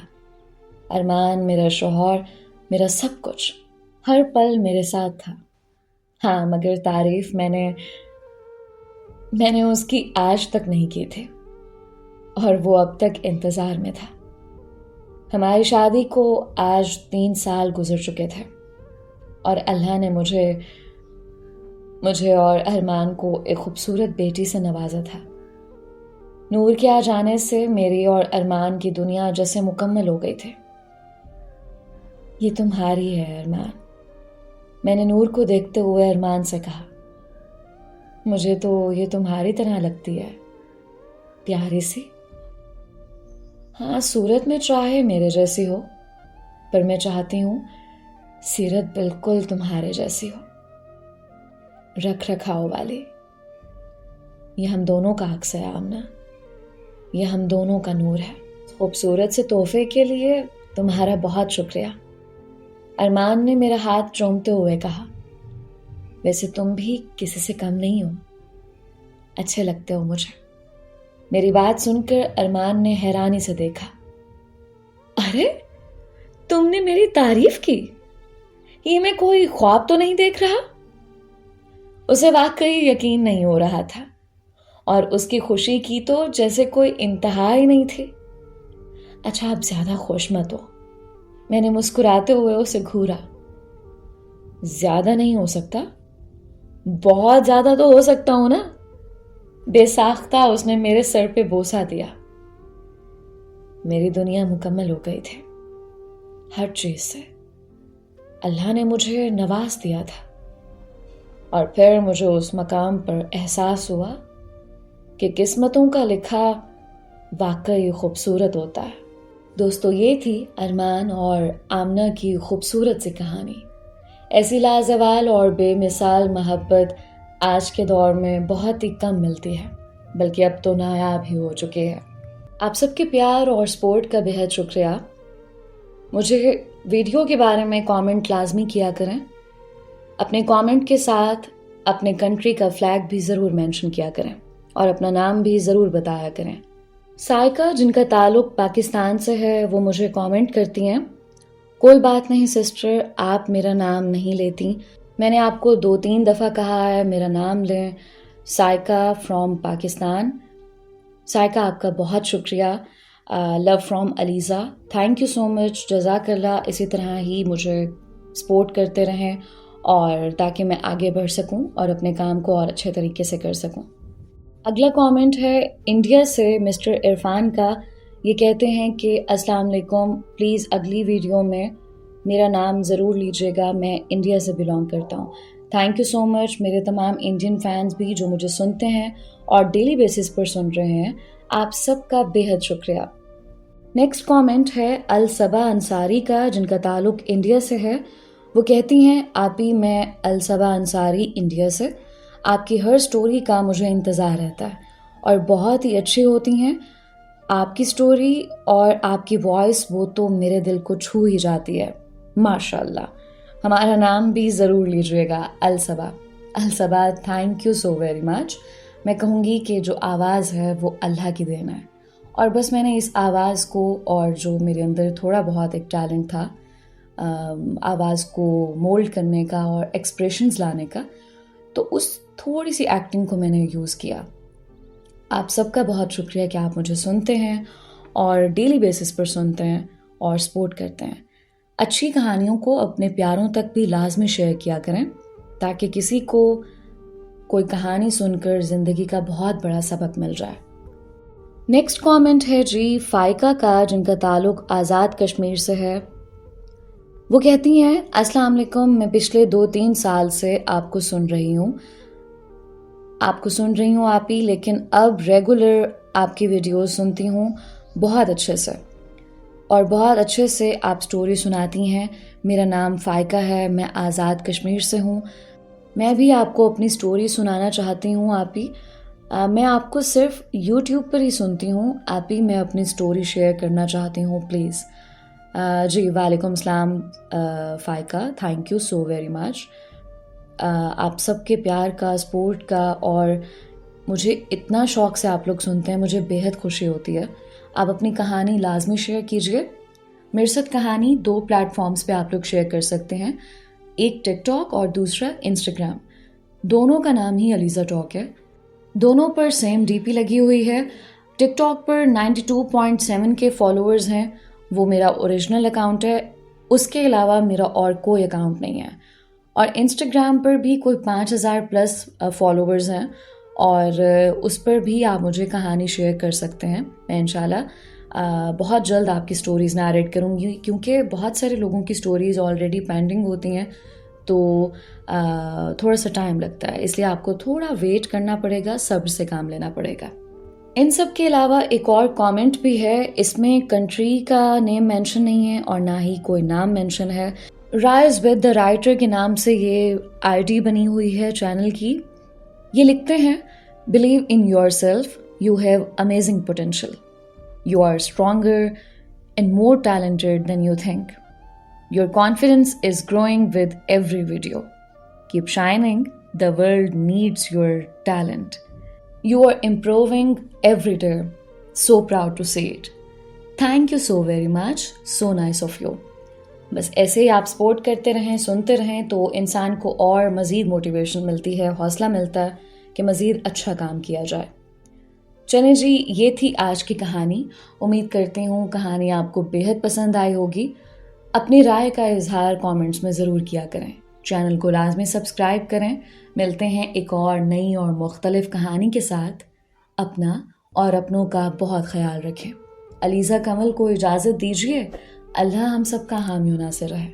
[SPEAKER 1] ارمان میرا شوہر، میرا سب کچھ، ہر پل میرے ساتھ تھا. ہاں، مگر تعریف میں نے اس کی آج تک نہیں کی تھی، اور وہ اب تک انتظار میں تھا. ہماری شادی کو آج 3 سال گزر چکے تھے، اور اللہ نے مجھے اور ارمان کو ایک خوبصورت بیٹی سے نوازا تھا. نور کے آ جانے سے میری اور ارمان کی دنیا جیسے مکمل ہو گئی تھی. یہ تمہاری ہے ارمان، میں نے نور کو دیکھتے ہوئے ارمان سے کہا. مجھے تو یہ تمہاری طرح لگتی ہے، پیاری سی. ہاں، صورت میں چاہے میرے جیسی ہو، پر میں چاہتی ہوں سیرت بالکل تمہارے جیسی ہو، رکھ رکھاؤ والی. یہ ہم دونوں کا عکس ہے آمنہ، یہ ہم دونوں کا نور ہے. خوبصورت سے تحفے کے لیے تمہارا بہت شکریہ. ارمان نے میرا ہاتھ چومتے ہوئے کہا. ویسے تم بھی کسی سے کم نہیں ہو، اچھے لگتے ہو مجھے. میری بات سن کر ارمان نے حیرانی سے دیکھا. ارے، تم نے میری تعریف کی؟ یہ میں کوئی خواب تو نہیں دیکھ رہا؟ اسے واقعی یقین نہیں ہو رہا تھا، اور اس کی خوشی کی تو جیسے کوئی انتہا ہی نہیں تھی. اچھا، اب زیادہ خوش مت ہو، میں نے مسکراتے ہوئے اسے گھورا. زیادہ نہیں ہو سکتا؟ بہت زیادہ تو ہو سکتا ہوں نا. بے ساختہ اس نے میرے سر پہ بوسہ دیا. میری دنیا مکمل ہو گئی تھی ہر چیز سے. اللہ نے مجھے نواز دیا تھا، اور پھر مجھے اس مقام پر احساس ہوا کہ قسمتوں کا لکھا واقعی خوبصورت ہوتا ہے. دوستو، یہ تھی ارمان اور آمنہ کی خوبصورت سی کہانی. ایسی لازوال اور بے مثال محبت آج کے دور میں بہت ہی کم ملتی ہے، بلکہ اب تو نایاب ہی ہو چکے ہیں. آپ سب کے پیار اور سپورٹ کا بہت شکریہ. مجھے ویڈیو کے بارے میں کامنٹ لازمی کیا کریں. اپنے کامنٹ کے ساتھ اپنے کنٹری کا فلیگ بھی ضرور مینشن کیا کریں، اور اپنا نام بھی ضرور بتایا کریں. سائقہ، جن کا تعلق پاکستان سے ہے، وہ مجھے کامنٹ کرتی ہیں. کوئی بات نہیں سسٹر، آپ میرا نام نہیں لیتی. میں نے آپ کو 2-3 دفعہ کہا ہے میرا نام لیں. سائقہ فرام پاکستان. سائقہ، آپ کا بہت شکریہ. Love from Alizeh. Thank you so much. جزاک اللہ. اسی طرح ہی مجھے سپورٹ کرتے رہیں، اور تاکہ میں آگے بڑھ سکوں اور اپنے کام کو اور اچھے طریقے سے کر سکوں. اگلا کامنٹ ہے انڈیا سے مسٹر عرفان کا. یہ کہتے ہیں کہ السلام علیکم، پلیز اگلی ویڈیو میں میرا نام ضرور لیجیے گا، میں انڈیا سے بلانگ کرتا ہوں. تھینک یو سو مچ. میرے تمام انڈین فینس بھی جو مجھے سنتے ہیں اور ڈیلی بیسس پر سن رہے ہیں، آپ سب کا بے حد شکریہ. نیکسٹ کامنٹ ہے الصبا انصاری کا، جن کا تعلق انڈیا سے ہے. وہ کہتی ہیں آپی، میں الصبا انصاری انڈیا سے. آپ کی ہر سٹوری کا مجھے انتظار رہتا ہے، اور بہت ہی اچھی ہوتی ہیں آپ کی سٹوری، اور آپ کی وائس وہ تو میرے دل کو چھو ہی جاتی ہے. ماشاء اللہ. ہمارا نام بھی ضرور لیجیے گا، Alsaba. Alsaba, thank you so very much. میں کہوں گی کہ جو آواز ہے وہ اللہ کی دین ہے، اور بس میں نے اس آواز کو، اور جو میرے اندر تھوڑا بہت ایک ٹیلنٹ تھا آواز کو مولڈ کرنے کا اور ایکسپریشنز لانے کا، تو اس تھوڑی سی ایکٹنگ کو میں نے یوز کیا. آپ سب کا بہت شکریہ کہ آپ مجھے سنتے ہیں اور ڈیلی بیسس پر سنتے ہیں اور سپورٹ کرتے ہیں. اچھی کہانیوں کو اپنے پیاروں تک بھی لازمی شیئر کیا کریں، تاکہ کسی کو کوئی کہانی سن کر زندگی کا بہت بڑا سبق مل جائے. نیکسٹ کامنٹ ہے جی فائقہ کا، جن کا تعلق آزاد کشمیر سے ہے. وہ کہتی ہیں السلام علیکم، میں پچھلے 2-3 سال سے آپ کو سن رہی ہوں آپ ہی، لیکن اب ریگولر آپ کی ویڈیوز سنتی ہوں بہت اچھے سے، اور بہت اچھے سے آپ سٹوری سناتی ہیں. میرا نام فائقہ ہے، میں آزاد کشمیر سے ہوں. میں بھی آپ کو اپنی سٹوری سنانا چاہتی ہوں آپ ہی. میں آپ کو صرف یوٹیوب پر ہی سنتی ہوں، آپ ہی میں اپنی سٹوری شیئر کرنا چاہتی ہوں پلیز. جی وعلیکم السلام Faiqa, thank you so very much. آپ سب کے پیار کا، سپورٹ کا، اور مجھے اتنا شوق سے آپ لوگ سنتے ہیں، مجھے بیحد خوشی ہوتی ہے. آپ اپنی کہانی لازمی شیئر کیجیے. میرے ساتھ کہانی 2 پلیٹ فارمز پہ آپ لوگ شیئر کر سکتے ہیں، ایک ٹک ٹاک اور دوسرا انسٹاگرام. دونوں کا نام ہی علیزہ ٹاک ہے. دونوں پر سیم ڈی پی لگی ہوئی ہے. ٹک ٹاک پر 92.7 کے فالوورز ہیں، وہ میرا اوریجنل اکاؤنٹ ہے. اس کے علاوہ میرا اور کوئی اکاؤنٹ نہیں ہے. اور انسٹاگرام پر بھی کوئی 5,000 پلس فالوورز ہیں، اور اس پر بھی آپ مجھے کہانی شیئر کر سکتے ہیں. میں انشاءاللہ بہت جلد آپ کی سٹوریز نریٹ کروں گی، کیونکہ بہت سارے لوگوں کی سٹوریز آلریڈی پینڈنگ ہوتی ہیں، تو تھوڑا سا ٹائم لگتا ہے، اس لیے آپ کو تھوڑا ویٹ کرنا پڑے گا، صبر سے کام لینا پڑے گا. ان سب کے علاوہ ایک اور کامنٹ بھی ہے، اس میں کنٹری کا نیم مینشن نہیں ہے اور نہ ہی کوئی نام مینشن ہے. رائز ود دا رائٹر کے نام سے یہ آئی ڈی بنی ہوئی ہے چینل کی. یہ لکھتے ہیں، believe in yourself, you have amazing potential, you are stronger and more talented than you think. Your confidence is growing with every video. Keep shining. The world needs your talent. You are improving every day. So proud to see it. Thank you so very much. So nice of you. بس ایسے ہی آپ support کرتے رہیں، سنتے رہیں، تو انسان کو اور مزید موٹیویشن ملتی ہے، حوصلہ ملتا ہے کہ مزید اچھا کام کیا جائے. چلیں جی، یہ تھی آج کی کہانی. امید کرتی ہوں کہانی آپ کو بیحد پسند آئی ہوگی. اپنی رائے کا اظہار کامنٹس میں ضرور کیا کریں. چینل کو لازمی سبسکرائب کریں. ملتے ہیں ایک اور نئی اور مختلف کہانی کے ساتھ. اپنا اور اپنوں کا بہت خیال رکھیں. علیزہ کمل کو اجازت دیجیے. اللہ ہم سب کا حامی و ناصر رہے.